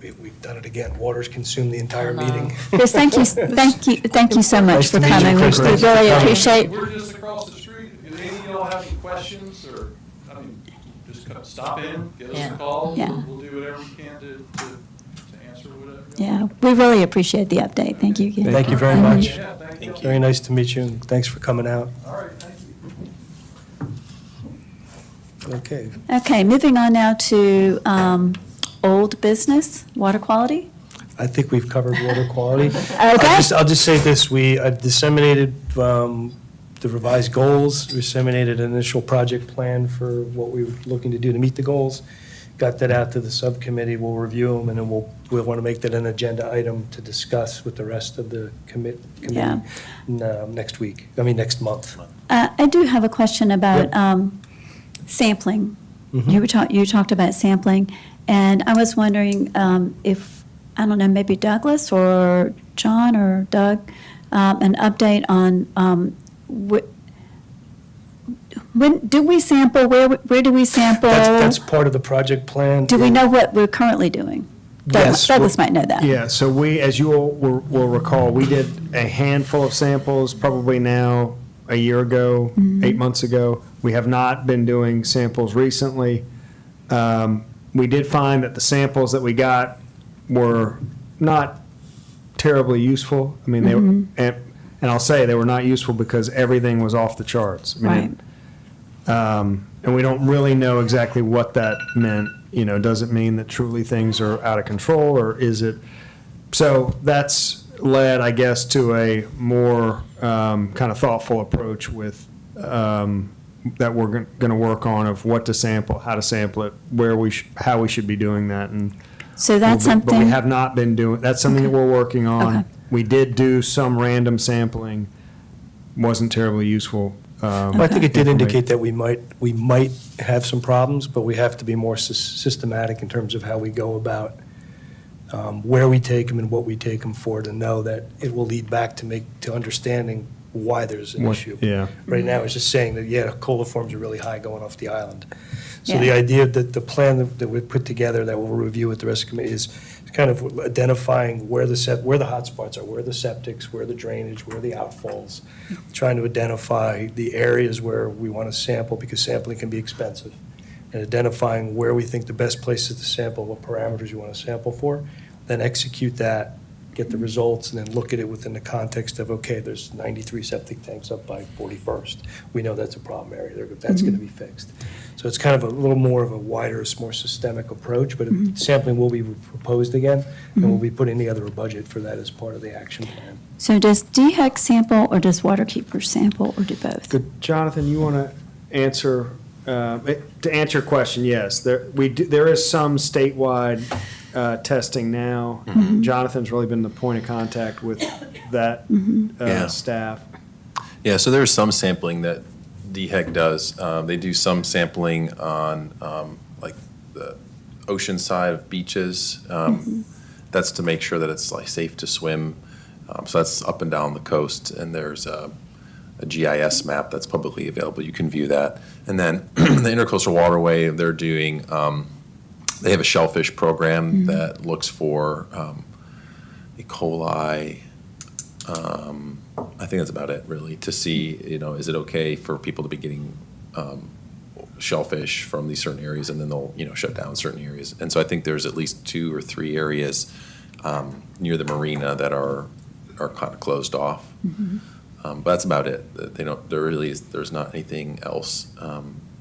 We've done it again. Water's consumed the entire I know. meeting. Chris, thank you so much Nice for to meet you, coming. Chris. We Thanks for really coming. appreciate. We're just across the street. If any of y'all have any questions, or, just stop in, give us Yeah. a call. Yeah. We'll do whatever we can to answer whatever. Yeah, we really appreciate the update. Thank you again. Thank you very much. Yeah, thank you. Very nice to meet you, and thanks for coming out. All right, thank you. Okay. Okay, moving on now to old business, water quality. I think we've covered water quality. Okay. I'll just say this, I've disseminated the revised goals, disseminated an initial project plan for what we were looking to do to meet the goals, got that out to the subcommittee, we'll review them, and then we'll want to make that an agenda item to discuss with the rest of the committee Yeah. next month. I do have a question about sampling. Mhm. You talked about sampling, and I was wondering if, I don't know, maybe Douglas or John or Doug, an update on when do we sample? Where do we sample? That's part of the project plan. Do we know what we're currently doing? Yes. Douglas might know that. Yeah, so we, as you all will recall, we did a handful of samples, probably now a year ago, 8 months ago. We have not been doing samples recently. We did find that the samples that we got were not terribly useful. I mean, they were, and I'll say they were not useful because everything was off the charts. I mean, and we don't really know exactly what that meant. Does it mean that truly things are out of control, or is it? So that's led, I guess, to a more kind of thoughtful approach with that we're going to work on, of what to sample, how to sample it, how we should be doing that, and So that's but we something. have not been doing. That's something that we're working on. Okay. We did do some random sampling. Wasn't terribly useful. Well, I think it did information. indicate that we might have some problems, but we have to be more systematic in terms of how we go about where we take them and what we take them for, to know that it will lead back to understanding why there's an What- issue. yeah. Right now, it's just saying that, coliforms are really high going off the island. So Yeah. the idea that the plan that we put together, that we'll review with the rest of the committee, is kind of identifying where the hot spots are, where the septics, where the drainage, where the outfalls, trying to identify the areas where we want to sample, because sampling can be expensive, and identifying where we think the best places to sample, what parameters you want to sample for, then execute that, get the results, and then look at it within the context of, okay, there's 93 septic tanks up by 41st. We know that's a problem area. That's going to be fixed. So it's kind of a little more of a wider, more systemic approach, but sampling will be proposed again, and we'll be putting together a budget for that as part of the action plan. So does DHEC sample or does Waterkeeper sample or do both? Good. Jonathan, you want to answer, to answer your question, yes, there is some statewide testing now. Jonathan's really been the point of contact with that Yeah. staff. Yeah, so there's some sampling that DHEC does. They do some sampling on like the ocean side of beaches. That's to make sure that it's like safe to swim. So that's up and down the coast, and there's a GIS map that's publicly available. You can view that. And then the Intercoastal Waterway, they're doing, they have a shellfish program that looks for E. coli. I think that's about it, really, to see, is it okay for people to be getting shellfish from these certain areas, and then they'll, shut down certain areas. And so I think there's at least 2 or 3 areas near the marina that are kind of closed off. But that's about it. There's not anything else.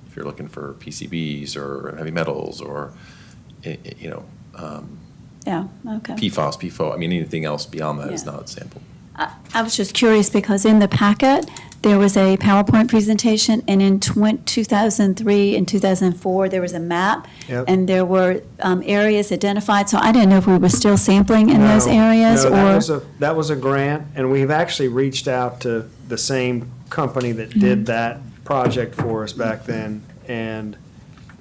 If you're looking for PCBs or heavy metals or, Yeah, okay. PFAS, PFO, anything else beyond that is Yeah. not sampled. I was just curious because in the packet, there was a PowerPoint presentation, and in 2003 and 2004, there was a map, Yep. and there were areas identified, so I didn't know if we were still sampling in those No, areas, no, or? that was a grant, and we've actually reached out to the same company that did that project for us back then, and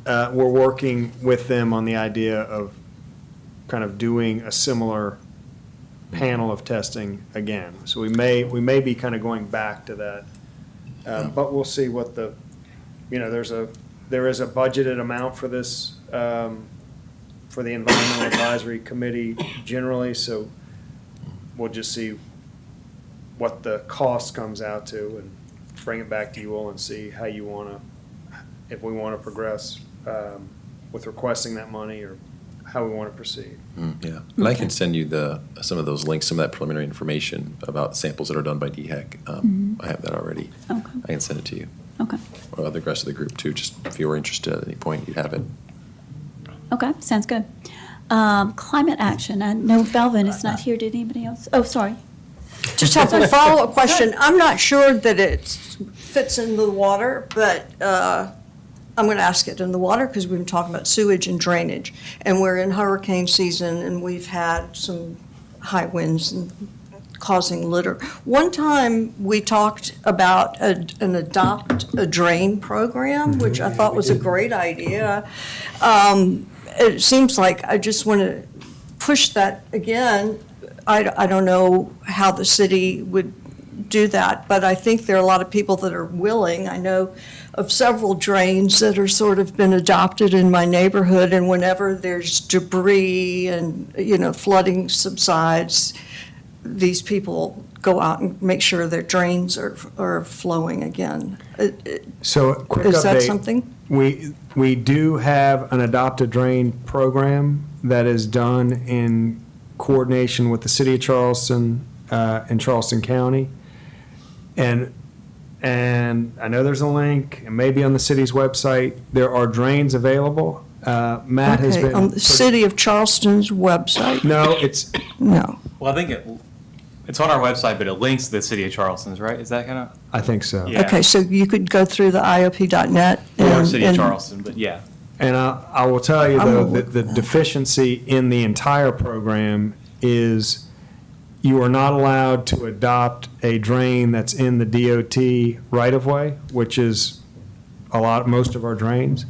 we're working with them on the idea of kind of doing a similar panel of testing again. So we may be kind of going back to that. But we'll see what there is a budgeted amount for this, for the Environmental Advisory Committee generally, so we'll just see what the cost comes out to and bring it back to you all and see how you want to, if we want to progress with requesting that money or how we want to proceed. Yeah, and I can send you some of those links, some of that preliminary information about samples that are done by DHEC. I have that already. Okay. I can send it to you, Okay, or the rest of the group too, just if you were interested at any point, you'd have it. okay, sounds good. Climate action, I know Belvin is not here, did anybody else? Oh, sorry. Just have a follow-up question. I'm not sure that it fits in the water, but I'm going to ask it in the water because we've been talking about sewage and drainage. And we're in hurricane season, and we've had some high winds and causing litter. One time, we talked about an adopt a drain program, which I thought was a great idea. It seems like I just want to push that again. I don't know how the city would do that, but I think there are a lot of people that are willing. I know of several drains that are sort of been adopted in my neighborhood, and whenever there's debris and, flooding subsides, these people go out and make sure their drains are flowing again. So, quick update. Is that something? We do have an adopt a drain program that is done in coordination with the city of Charleston and Charleston County. And I know there's a link, and maybe on the city's website, there are drains available. Matt has Okay, been. on the City of Charleston's website? No, it's, No. Well, I think it's on our website, but it links to the city of Charleston's, right? Is that kind of? I think so. Yeah. Okay, so you could go through the IOP.net? Or and- city of and- Charleston, but yeah. And I will tell you, I'm though, gonna that look the for that. deficiency in the entire program is you are not allowed to adopt a drain that's in the DOT right-of-way, which is most of our drains.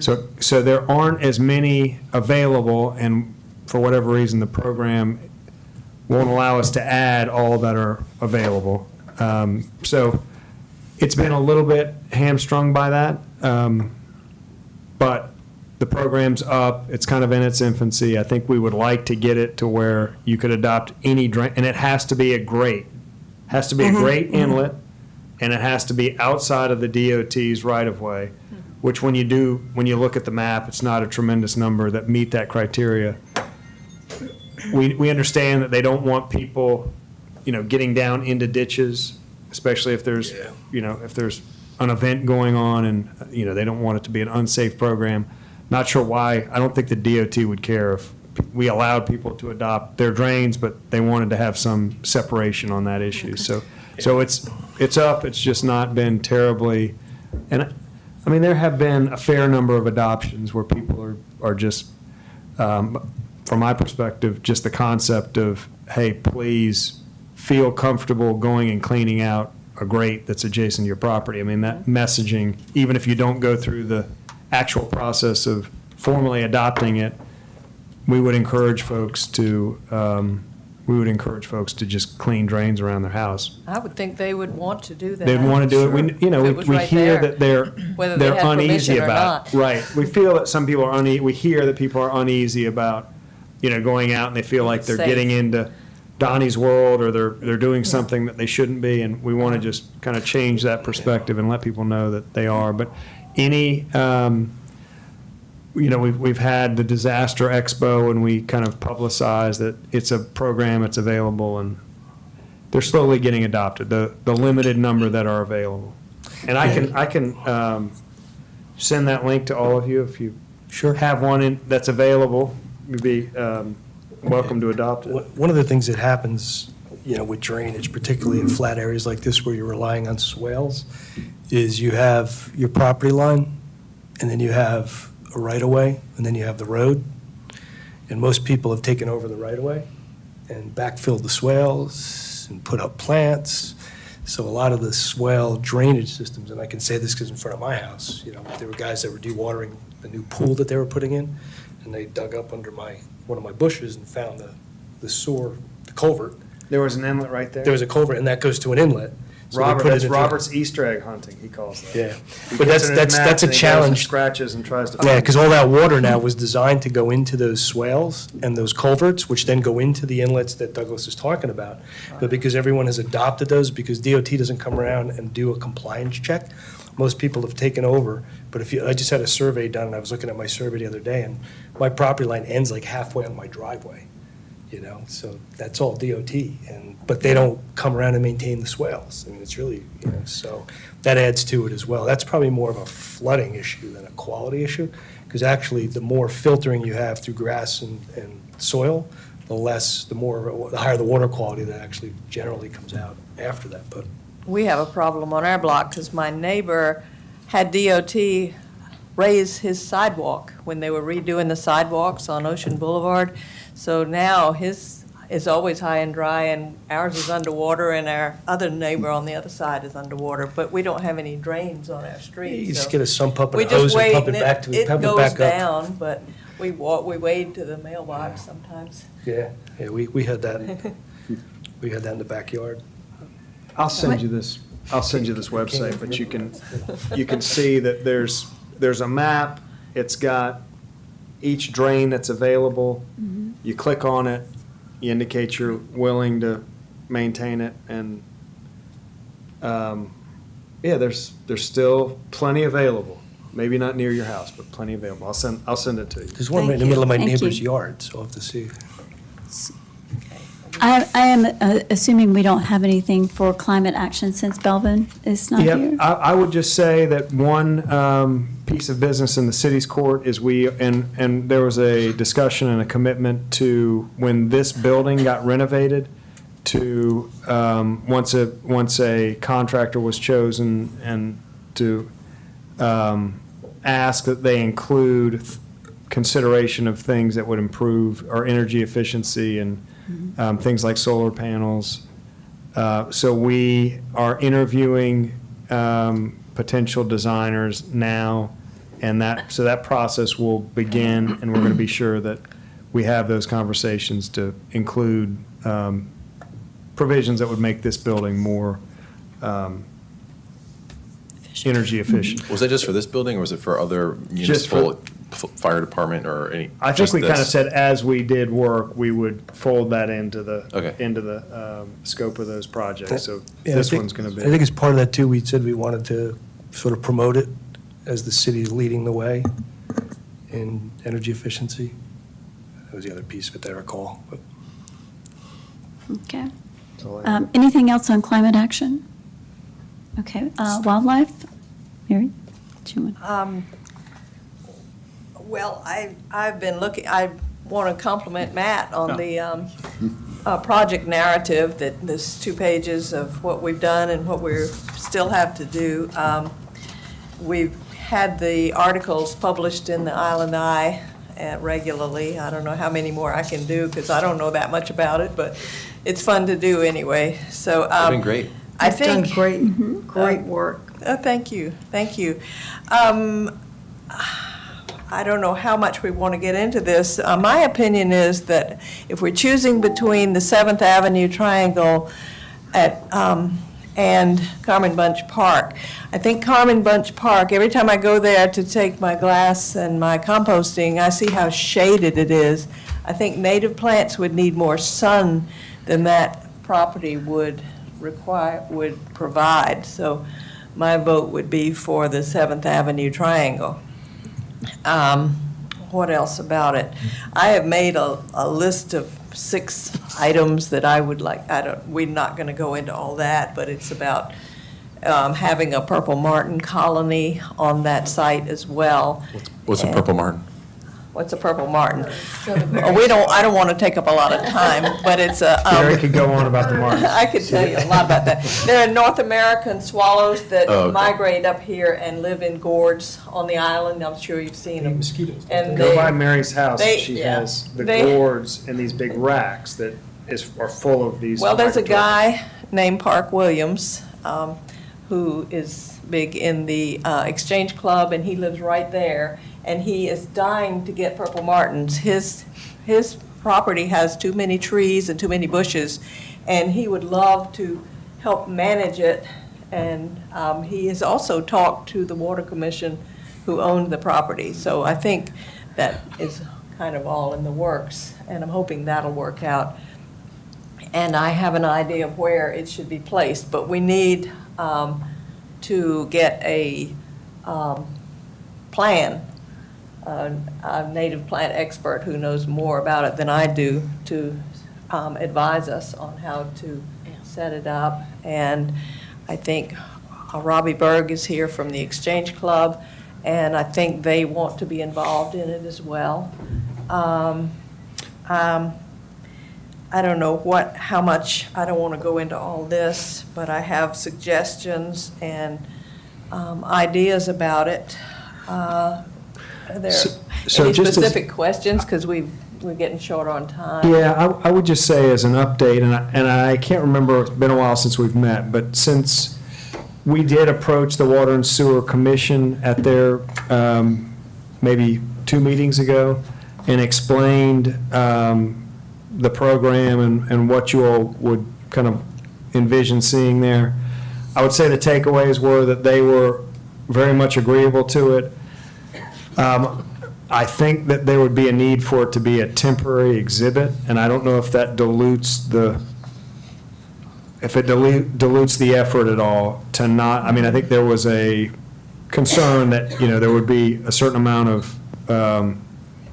So there aren't as many available, and for whatever reason, the program won't allow us to add all that are available. So it's been a little bit hamstrung by that. But the program's up, it's kind of in its infancy. I think we would like to get it to where you could adopt any drain, and it has to be a grate. Has to be a great inlet, and it has to be outside of the DOT's right-of-way, which when you look at the map, it's not a tremendous number that meet that criteria. We understand that they don't want people, getting down into ditches, especially if there's, if there's an event going on and, they don't want it to be an unsafe program. Not sure why. I don't think the DOT would care if we allowed people to adopt their drains, but they wanted to have some separation on that issue. So it's up. It's just not been terribly, and I mean, there have been a fair number of adoptions where people are just, from my perspective, just the concept of, hey, please feel comfortable going and cleaning out a grate that's adjacent to your property. I mean, that messaging, even if you don't go through the actual process of formally adopting it, we would encourage folks to just clean drains around their house. I would think they would want to do that. They'd want to do it. We, If it was we right hear there, that they're whether they had uneasy permission or about it. not. Right. We feel that some people are we hear that people are uneasy about, going out and they feel like they're Safe. getting into Donnie's world or they're doing something that they shouldn't be, and we want to just kind of change that perspective and let people know that they are. But any we've had the Disaster Expo, and we kind of publicize that it's a program, it's available, and they're slowly getting adopted, the limited number that are available. And I can send that link to all of you if you have one that's available. You'd be welcome to adopt it. One of the things that happens, with drainage, particularly in flat areas like this where you're relying on swales, is you have your property line, and then you have a right-of-way, and then you have the road. And most people have taken over the right-of-way and backfilled the swales and put up plants. So a lot of the swale drainage systems, and I can say this because in front of my house, there were guys that were dewatering the new pool that they were putting in, and they dug up under one of my bushes and found the culvert. There was an inlet right there? There was a culvert, and that goes to an inlet. So they put it into- Robert's Easter egg hunting, he calls that. Yeah, He but gets it in his that's maps a and he goes and challenge. scratches and tries to. Yeah, find because all that water now was designed to go into those swales and those culverts, which then go into the inlets that Douglas is talking about. But because everyone has adopted those, because DOT doesn't come around and do a compliance check, most people have taken over. But I just had a survey done, and I was looking at my survey the other day, and my property line ends like halfway on my driveway, so that's all DOT. But they don't come around and maintain the swales. I mean, it's really, so that adds to it as well. That's probably more of a flooding issue than a quality issue, because actually, the more filtering you have through grass and soil, the higher the water quality that actually generally comes out after that. But We have a problem on our block because my neighbor had DOT raise his sidewalk when they were redoing the sidewalks on Ocean Boulevard. So now his is always high and dry, and ours is underwater, and our other neighbor on the other side is underwater. But we don't have any drains on our street. you just so get a sump up and we a just hose and wait, pump it and back to it pump it goes back up. down, but we wade to the mailbox sometimes. Yeah, we had that. We had that in the backyard. I'll send you this website, but you can see that there's a map. It's got each drain that's available. You click on it, you indicate you're willing to maintain it, and there's still plenty available. Maybe not near your house, but plenty available. I'll send it to you. There's one right in the middle of my Thank you. neighbor's yard, so I'll have to see. I am assuming we don't have anything for climate action since Belvin is not here. Yeah, I would just say that one piece of business in the city's court is and there was a discussion and a commitment to, when this building got renovated, to, once a contractor was chosen, and to ask that they include consideration of things that would improve our energy efficiency and things like solar panels. So we are interviewing potential designers now, and that process will begin, and we're going to be sure that we have those conversations to include provisions that would make this building more energy efficient. Was that just for this building, or was it for other municipal fire department or any? I think just we kind of this? said as we did work, we would fold that into the Okay. scope of those projects. So Yeah, this I think- one's going to I think be. as part of that too, we said we wanted to sort of promote it as the city leading the way in energy efficiency. That was the other piece of it that I recall. But Okay. Anything else on climate action? Okay, wildlife? Mary, do you want? Well, I've been looking, I want to compliment Matt on the project narrative, that there's 2 pages of what we've done and what we still have to do. We've had the articles published in the Island Eye regularly. I don't know how many more I can do because I don't know that much about it, but it's fun to do anyway. So You've been great. I You've done think great work. thank you, thank you. I don't know how much we want to get into this. My opinion is that if we're choosing between the 7th Avenue Triangle and Carmen Bunch Park, I think Carmen Bunch Park, every time I go there to take my glass and my composting, I see how shaded it is. I think native plants would need more sun than that property would provide. So my vote would be for the 7th Avenue Triangle. What else about it? I have made a list of 6 items that I would like. We're not going to go into all that, but it's about having a purple martin colony on that site as well. What's a purple martin? What's a purple martin? I don't want to take up a lot of time, but it's a. Gary could go on about the martins. I could tell you a lot about that. There are North American swallows that Oh, okay. migrate up here and live in gourds on the island. I'm sure you've seen them. Mosquitoes. And Go they- by Mary's house, they- she yeah. has the They- gourds in these big racks that are full of these. Well, there's a migratory- guy named Park Williams who is big in the Exchange Club, and he lives right there. And he is dying to get purple martins. His property has too many trees and too many bushes, and he would love to help manage it. And he has also talked to the Water Commission who owned the property. So I think that is kind of all in the works, and I'm hoping that'll work out. And I have an idea of where it should be placed, but we need to get a plan, a native plant expert who knows more about it than I do to advise us on how to set it up. And I think Robbie Berg is here from the Exchange Club, and I think they want to be involved in it as well. I don't know how much, I don't want to go into all this, but I have suggestions and ideas about it. There So any just as- specific questions, because we're getting short on time? Yeah, I would just say as an update, and I can't remember, it's been a while since we've met, but since we did approach the Water and Sewer Commission at their, maybe 2 meetings ago, and explained the program and what you all would kind of envision seeing there, I would say the takeaways were that they were very much agreeable to it. I think that there would be a need for it to be a temporary exhibit, and I don't know if that dilutes the effort at all to not, I mean, I think there was a concern that, there would be a certain amount of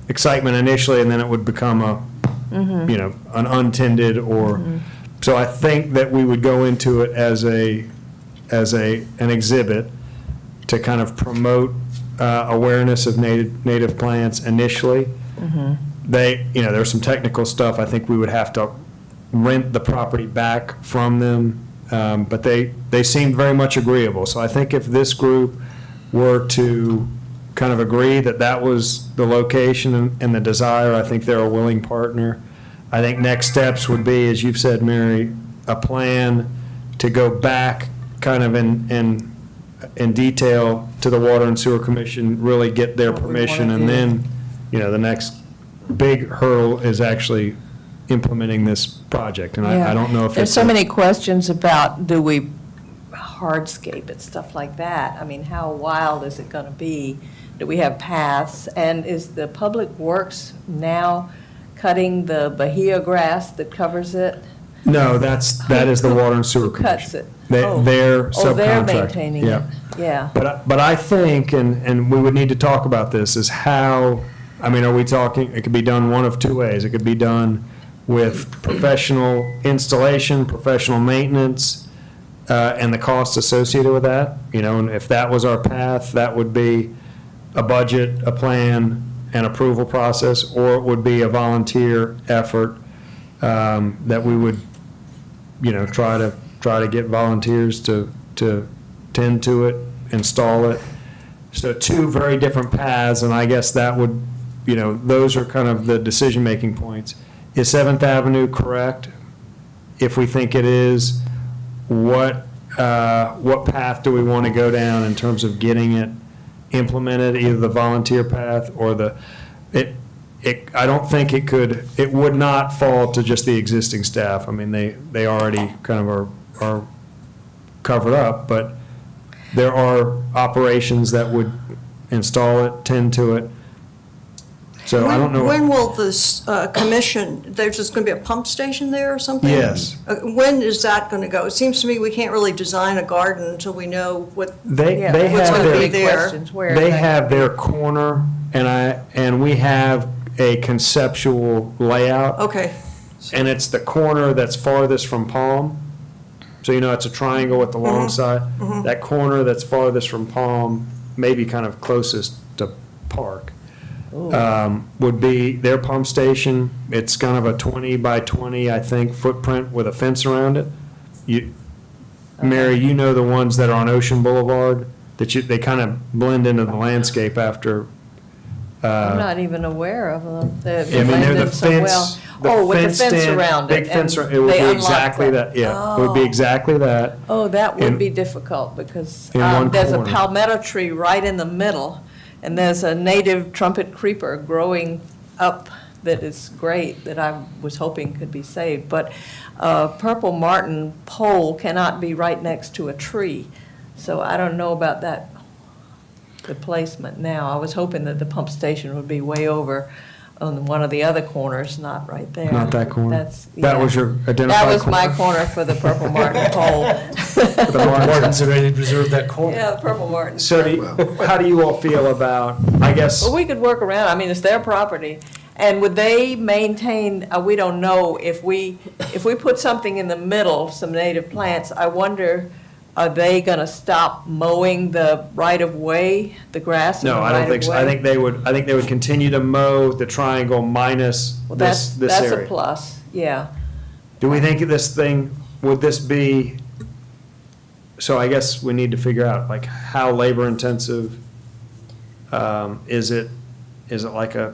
excitement initially, and then it would become an untended or, so I think that we would go into it as an exhibit to kind of promote awareness of native plants initially. There's some technical stuff, I think we would have to rent the property back from them, but they seemed very much agreeable. So I think if this group were to kind of agree that that was the location and the desire, I think they're a willing partner. I think next steps would be, as you've said, Mary, a plan to go back kind of in detail to the Water and Sewer Commission, really get their What we permission, wanna and do. then, the next big hurdle is actually implementing this project. And I don't know if There's it's. so many questions about, do we hardscape it, stuff like that? I mean, how wild is it going to be? Do we have paths? And is the Public Works now cutting the bahia grass that covers it? No, that is the Water and Sewer Who Commission. cuts it? They're Oh, they're subcontracting. maintaining it. Yeah. But I think, and we would need to talk about this, is how, I mean, are we talking, it could be done one of 2 ways. It could be done with professional installation, professional maintenance, and the costs associated with that. And if that was our path, that would be a budget, a plan, an approval process, or it would be a volunteer effort that we would, try to get volunteers to tend to it, install it. So two very different paths, and I guess that would, those are kind of the decision-making points. Is 7th Avenue correct? If we think it is, what path do we want to go down in terms of getting it implemented, either the volunteer path or I don't think it would not fall to just the existing staff. I mean, they already kind of are covered up, but there are operations that would install it, tend to it. So I don't know. When will this commission, there's just going to be a pump station there or something? Yes. When is that going to go? It seems to me we can't really design a garden until we know what, They what's have going to be their, there. they have their corner, and we have a conceptual layout. Okay, And it's the corner that's farthest from Palm. So it's a triangle with the long side. That corner that's farthest from Palm, maybe kind of closest to Park, would be their pump station. It's kind of a 20 by 20, I think, footprint with a fence around it. Mary, the ones that are on Ocean Boulevard, they kind of blend into the landscape after. I'm not even aware of them. They're I mean, they're the blended so well. fence. Oh, with the fence fenced-in, around it. Big fence, and it would they be unlock exactly that, yeah. It would be Oh. exactly that. Oh, that would In- be difficult because in one there's a corner. palmetto tree right in the middle, and there's a native trumpet creeper growing up that is great that I was hoping could be saved. But purple martin pole cannot be right next to a tree, so I don't know about that, the placement now. I was hoping that the pump station would be way over on one of the other corners, not right there. Not that corner. That Yeah. was your identified That was my corner? corner for the purple martin pole. The Martins already reserved that corner. Yeah, the purple martin. So how do you all feel about, I guess, Well, we could work around, I mean, it's their property. And would they maintain, we don't know, if we put something in the middle, some native plants, I wonder, are they gonna stop mowing the right-of-way, the grass in the no, I right-of-way? don't think so. I think they would continue to mow the triangle minus Well, this area. that's a plus, yeah. Do we think would this be, so I guess we need to figure out, like, how labor intensive is it? Is it like a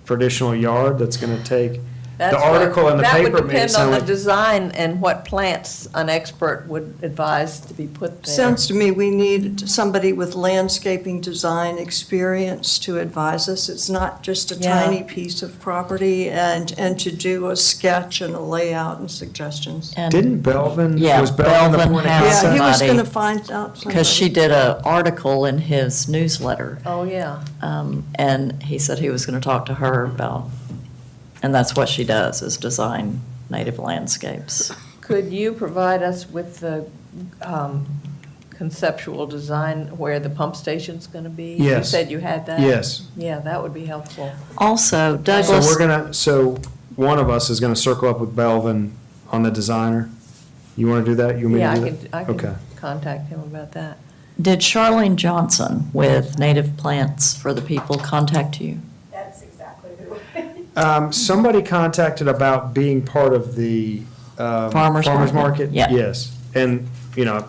traditional yard that's gonna take? The article in the paper made it sound That would depend on the like. design and what plants an expert would advise to be put there. sounds to me we need somebody with landscaping design experience to advise us. It's not just a Yeah. tiny piece of property, and to do a sketch and a layout and suggestions. And- Didn't Belvin, Yeah, was Belvin the Belvin point of has contact? Yeah, he was somebody- going to find out somebody. Because she did an article in his newsletter, Oh, yeah. and he said he was going to talk to her about, and that's what she does, is design native landscapes. Could you provide us with the conceptual design where the pump station's going to be? You Yes. said you had that? Yes. Yeah, that would be helpful. Also, So Douglas, so one of us is gonna circle up with Belvin on the designer. You wanna do that? You want me Yeah, to I do that? can Okay. contact him about that. did Charlene Johnson with Native Plants for the People contact you? That's exactly who. Somebody contacted about being part of the Farmers farmer's market? market. Yeah. Yes, and,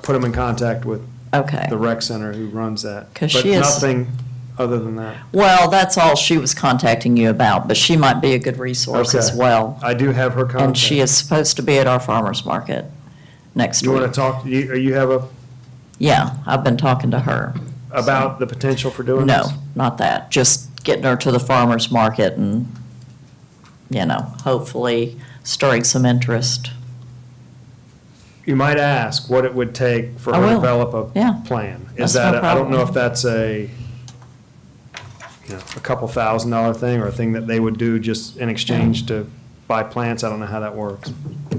put them in contact with Okay. the rec center who runs that. 'Cause she is- But nothing other than that. Well, that's all she was contacting you about, but she might be a good resource as Okay. well. I do have her contact. And she is supposed to be at our farmer's market next You wanna week. talk, you have Yeah, I've been talking to her. about the potential for doing this? No, not that, just getting her to the farmer's market and, hopefully stirring some interest. You might ask what it would take for I her to will. develop Yeah. a plan. That's Is that, no I don't know problem. if that's a couple $1,000 thing or a thing that they would do just in exchange to buy plants. I don't know how that works.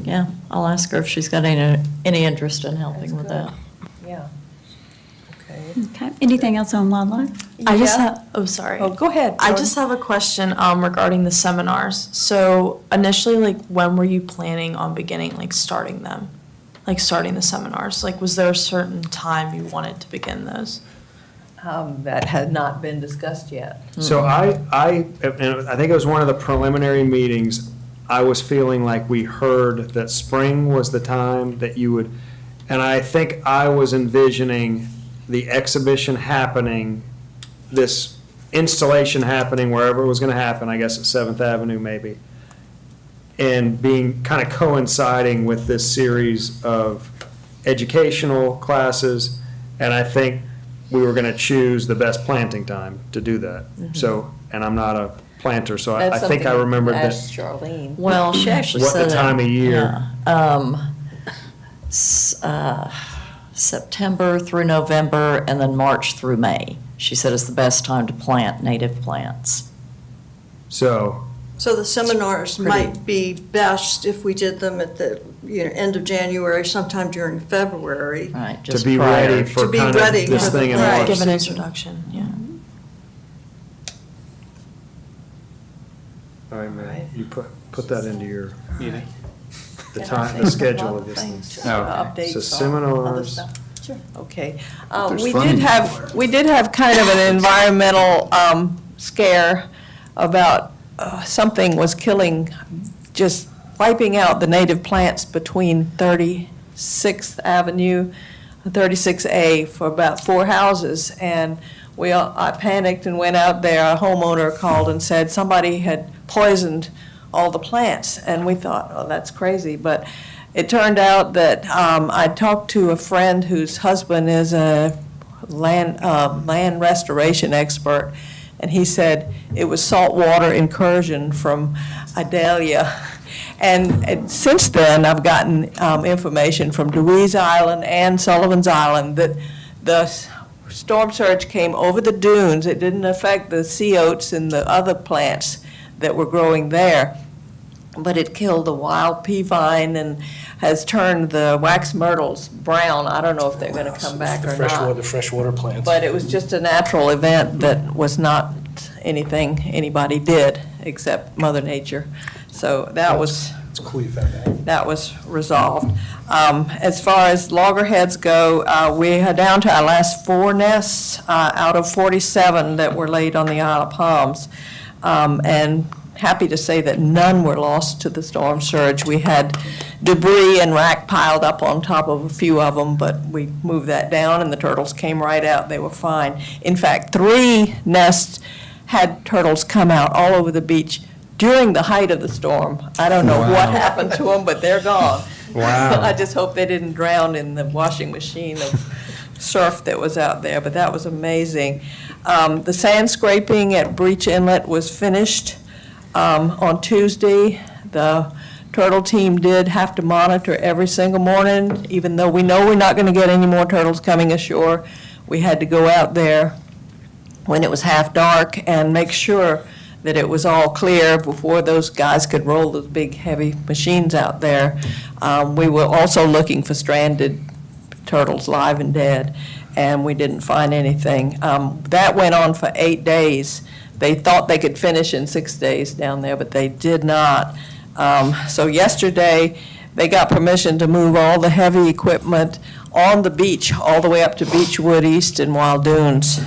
Yeah, I'll ask her if she's got any interest in helping with that. Yeah. Okay. Okay, anything else on wildlife? I just Yeah. have, oh, sorry. Oh, go ahead. I Jordan. just have a question regarding the seminars. So initially, when were you planning on beginning, starting them? like starting the seminars? Like, was there a certain time you wanted to begin those? That had not been discussed yet. So and I think it was one of the preliminary meetings, I was feeling like we heard that spring was the time that you would, and I think I was envisioning the exhibition happening, this installation happening wherever it was gonna happen, I guess at 7th Avenue maybe, and being kind of coinciding with this series of educational classes, and I think we were gonna choose the best planting time to do that. So, and I'm not a planter, so I That's think I something remembered that. ask Charlene. Well, she actually What said. the time of year. September through November, and then March through May. She said it's the best time to plant native plants. So, So the seminars Pretty- might be best if we did them at the, end of January, sometime during February. Right, to just be prior. ready for To be kind of ready this for the thing in plant. March. Give an season. introduction, yeah. All right, man, you put that into your, Meeting. the time, the schedule of this thing. Updates So on other seminars. stuff. Sure. Okay. there's We funding did have kind of an environmental scare about something was killing, just wiping out the native plants between 36th Avenue, 36A for about 4 houses. And I panicked and went out there. A homeowner called and said somebody had poisoned all the plants. And we thought, oh, that's crazy. But it turned out that I talked to a friend whose husband is a land restoration expert, and he said it was saltwater incursion from Idalia. And since then, I've gotten information from Dewey's Island and Sullivan's Island that the storm surge came over the dunes. It didn't affect the sea oats and the other plants that were growing there, but it killed the wild pea vine and has turned the wax myrtles brown. I don't know if they're going to come back or not. The freshwater plants. But it was just a natural event that was not anything anybody did except Mother Nature. So that was, It's cool you found that. that was resolved. As far as loggerheads go, we are down to our last 4 nests out of 47 that were laid on the Isle of Palms. And happy to say that none were lost to the storm surge. We had debris and rack piled up on top of a few of them, but we moved that down and the turtles came right out. They were fine. In fact, 3 nests had turtles come out all over the beach during the height of the storm. I don't know what happened to them, but they're gone. Wow. I just hope they didn't drown in the washing machine of surf that was out there, but that was amazing. The sand scraping at Breach Inlet was finished on Tuesday. The turtle team did have to monitor every single morning, even though we know we're not going to get any more turtles coming ashore. We had to go out there when it was half dark and make sure that it was all clear before those guys could roll those big, heavy machines out there. We were also looking for stranded turtles, live and dead, and we didn't find anything. That went on for 8 days. They thought they could finish in 6 days down there, but they did not. So yesterday, they got permission to move all the heavy equipment on the beach, all the way up to Beechwood East and Wild Dunes.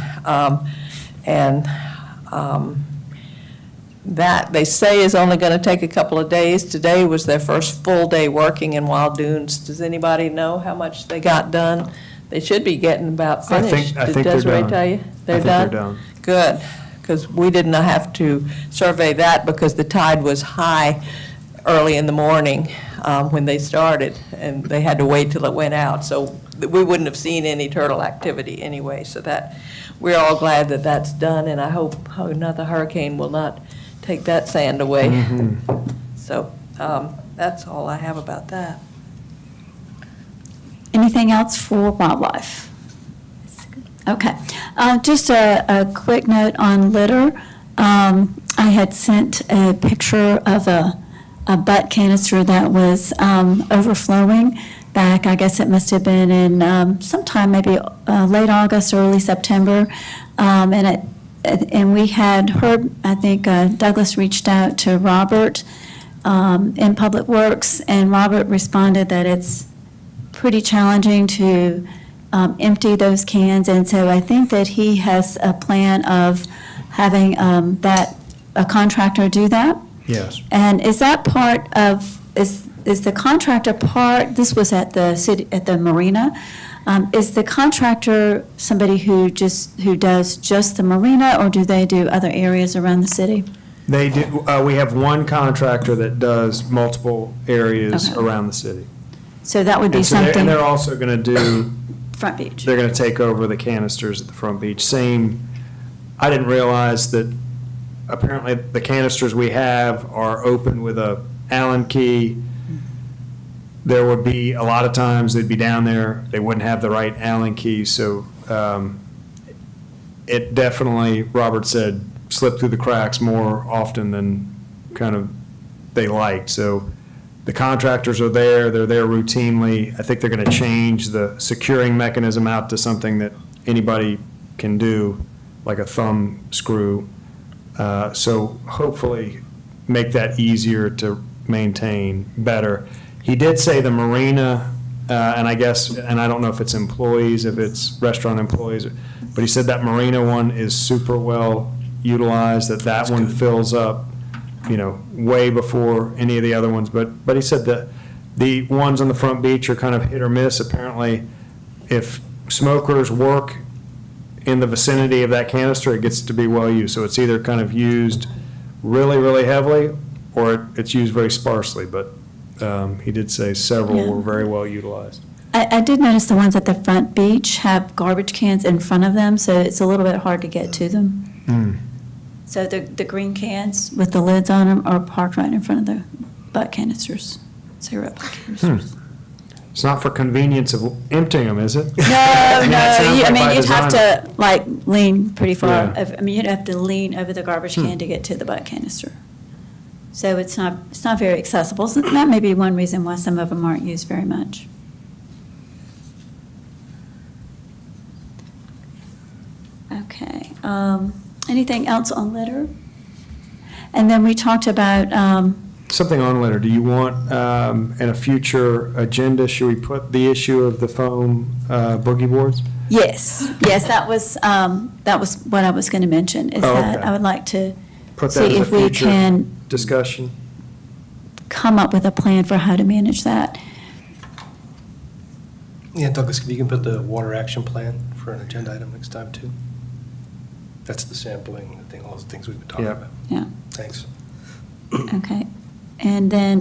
That, they say, is only going to take a couple of days. Today was their first full day working in Wild Dunes. Does anybody know how much they got done? They should be getting about I finished. think Did they're Desiree done. tell you? I They're think done? they're done. Good, because we didn't have to survey that because the tide was high early in the morning when they started, and they had to wait till it went out. So we wouldn't have seen any turtle activity anyway. So that, we're all glad that that's done, and I hope another hurricane will not take that sand away. Mm-hmm. So that's all I have about that. Anything else for wildlife? Okay. Just a quick note on litter. I had sent a picture of a butt canister that was overflowing back, I guess it must have been in sometime maybe late August, early September. And we had heard, I think Douglas reached out to Robert in Public Works, and Robert responded that it's pretty challenging to empty those cans, and so I think that he has a plan of having a contractor do that. Yes. And is that part of, is the contractor part, this was at the city, at the marina, is the contractor somebody who does just the marina, or do they do other areas around the city? They do, we have one contractor that does multiple areas Okay. around the city. So that would be And so they're- something. And they're also going to do, Front Beach. they're going to take over the canisters at the front beach. Same, I didn't realize that apparently the canisters we have are open with a Allen key. There would be, a lot of times they'd be down there, they wouldn't have the right Allen key, so it definitely, Robert said, slipped through the cracks more often than kind of they liked. So the contractors are there, they're there routinely. I think they're going to change the securing mechanism out to something that anybody can do, like a thumb screw. So hopefully make that easier to maintain better. He did say the marina, and I guess, and I don't know if it's employees, if it's restaurant employees, but he said that marina one is super well utilized, that one fills up, way before any of the other ones. But he said that the ones on the front beach are kind of hit or miss. Apparently, if smokers work in the vicinity of that canister, it gets to be well used. So it's either kind of used really, really heavily, or it's used very sparsely. But he did say several Yeah. were very well utilized. I did notice the ones at the front beach have garbage cans in front of them, so it's a little bit hard to get to them. So the green cans with the lids on them are parked right in front of the butt canisters, cigarette butt canisters. It's not for convenience of emptying them, is it? No, I mean, it sounds like by you'd have design. to lean pretty far. Yeah. You'd have to lean over the garbage can to get to the butt canister. So it's not very accessible. So that may be one reason why some of them aren't used very much. Okay. Anything else on litter? And then we talked about, Something on litter. Do you want, in a future agenda, should we put the issue of the foam boogie boards? yes, that was what I was going to mention, is Oh, that okay. I would like to Put that see as a if we future can discussion? come up with a plan for how to manage that. Yeah, Douglas, if you can put the water action plan for an agenda item next time, too. That's the sampling, the thing, all those things we've been talking Yep. about. Yeah. Thanks. Okay. And then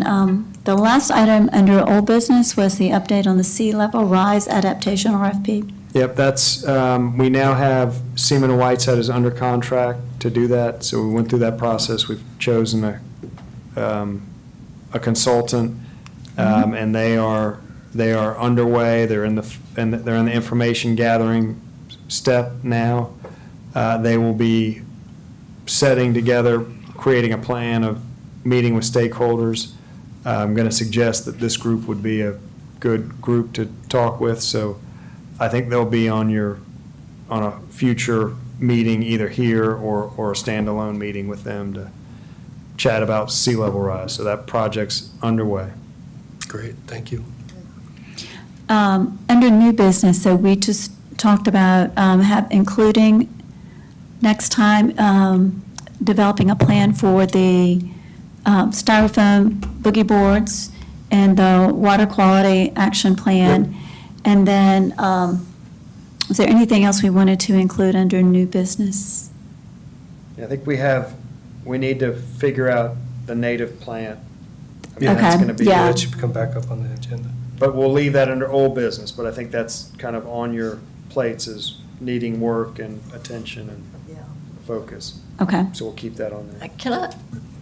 the last item under old business was the update on the sea level rise adaptation RFP. Yep, that's, we now have Seaman and Whitehead is under contract to do that, so we went through that process. We've chosen a consultant, and they are underway. They're in the information gathering step now. They will be setting together, creating a plan of meeting with stakeholders. I'm going to suggest that this group would be a good group to talk with, so I think they'll be on a future meeting, either here or a standalone meeting with them to chat about sea level rise. So that project's underway. Great, thank you. Under new business, so we just talked about including next time developing a plan for the styrofoam boogie boards and the water quality action plan. And then, is there anything else we wanted to include under new business? I think we need to figure out the native plant. I mean, Okay, that's going to be, yeah. That should come back up on the agenda. but we'll leave that under old business, but I think that's kind of on your plates as needing work and attention and focus. Okay. So we'll keep that on there.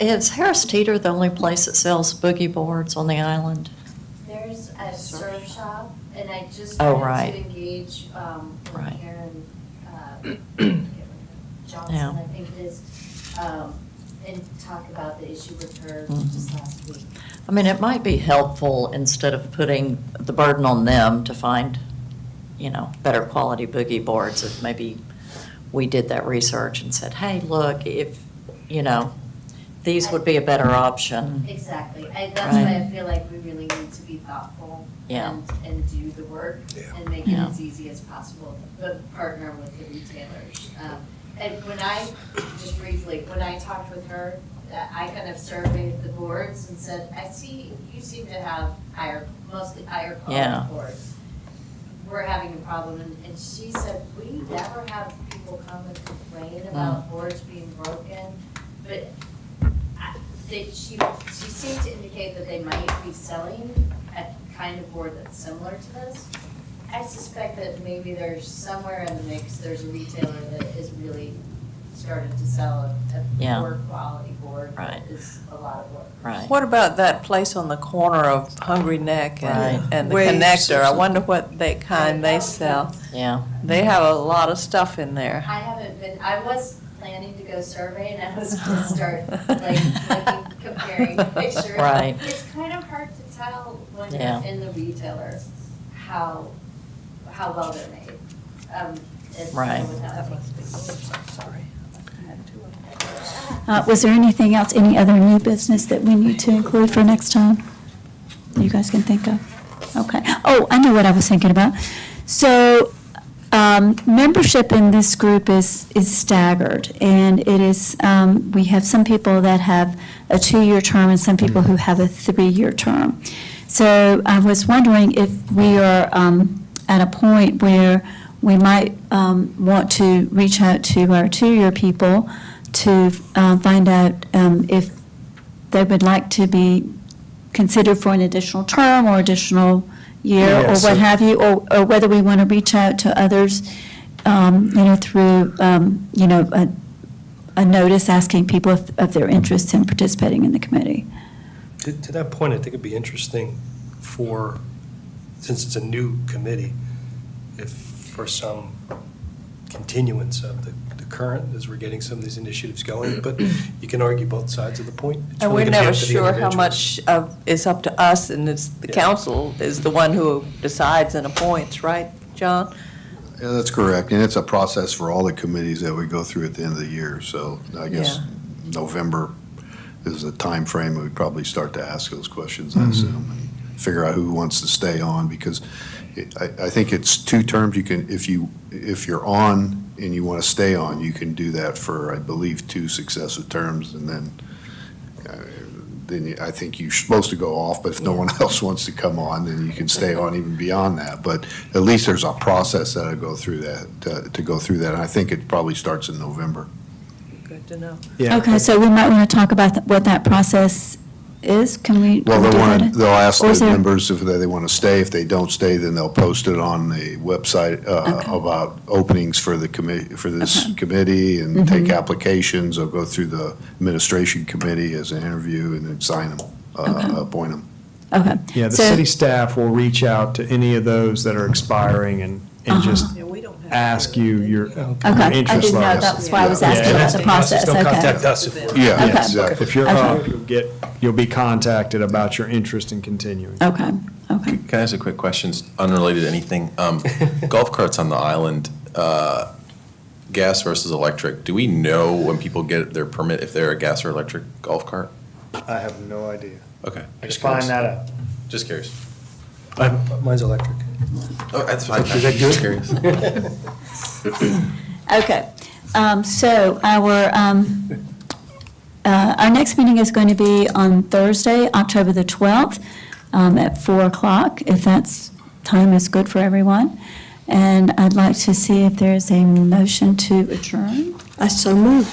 Is Harris Teeter the only place that sells boogie boards on the island? There's a surf shop, and I just Oh, wanted right. to engage with Right. Karen Johnson, Yeah. I think it is, and talk about the issue with her Mhm. just last week. I mean, it might be helpful, instead of putting the burden on them to find, better quality boogie boards, if maybe we did that research and said, hey, look, if these would be a better option. Exactly. That's Right. why I feel like we really need to be thoughtful Yeah. and do the work and make it Yeah. as easy as possible, but partner with the retailers. And when I, just briefly, when I talked with her, I kind of surveyed the boards and said, I see you seem to have mostly higher Yeah. quality boards. We're having a problem, and she said, we never have people come and complain about boards being broken, but she seemed to indicate that they might be selling a kind of board that's similar to this. I suspect that maybe there's somewhere in the mix, there's a retailer that is really starting to sell a Yeah. poor quality board that Right. is a lot of work. Right. What about that place on the corner of Hungry Neck Right. and the Waves or Connector? I something. wonder what they sell. Yeah. They have a lot of stuff in there. I haven't been, I was planning to go survey and I was gonna start like comparing pictures. Right. It's kind of hard to tell when Yeah. you're in the retailer how well they're made. Right. Was there anything else, any other new business that we need to include for next time? You guys can think of? Okay. Oh, I know what I was thinking about. So, membership in this group is staggered, and it is, we have some people that have a 2-year term and some people who have a 3-year term. So I was wondering if we are at a point where we might want to reach out to our 2-year people to find out if they would like to be considered for an additional term or additional year Yeah, or so- what have you, or whether we want to reach out to others, through, a notice asking people if they're interested in participating in the committee. To that point, I think it'd be interesting since it's a new committee, if for some continuance of the current, as we're getting some of these initiatives going, but you can argue both sides of the point. It's And really we're gonna be never up to the sure how individual. much is up to us, and it's, the council is the one who decides and appoints, right, John? Yeah, that's correct, and it's a process for all the committees that we go through at the end of the year, so I guess November is the time frame we probably start to ask those questions, I assume, and figure out who wants to stay on, because I think it's 2 terms. You can, if you're on and you want to stay on, you can do that for, I believe, 2 successive terms, and then I think you're supposed to go off, but if no one else wants to come on, then you can stay on even beyond that. But at least there's a process that'll go through that, to go through that, and I think it probably starts in November. Good to know. Yeah. Okay, so we might want to talk about what that process is. Can we? Well, can we do that? they'll ask Or is the there- members if they want to stay. If they don't stay, then they'll post it on the website about openings for the committee, for this committee, and take applications. They'll go through the administration committee as an interview and then sign them, appoint them. Okay. Yeah, the So- city staff will reach out to any of those that are expiring and just ask you your Okay, I interest didn't know, level. that's why I was Yeah, asking and about that's the process, Don't contact okay. us if we're. Yeah, Okay. exactly. If you're Okay. up, you'll be contacted about your interest in continuing. Okay, okay. Can I ask a quick question, unrelated to anything? Golf carts on the island, gas versus electric. Do we know when people get their permit if they're a gas or electric golf cart? I have no idea. Okay. I just find that out. Just curious. Mine's electric. Oh, that's fine. Is that Just good? curious. Okay, so our next meeting is going to be on Thursday, October the 12th, at 4 o'clock, if that's time is good for everyone. And I'd like to see if there's a motion to adjourn. I so move.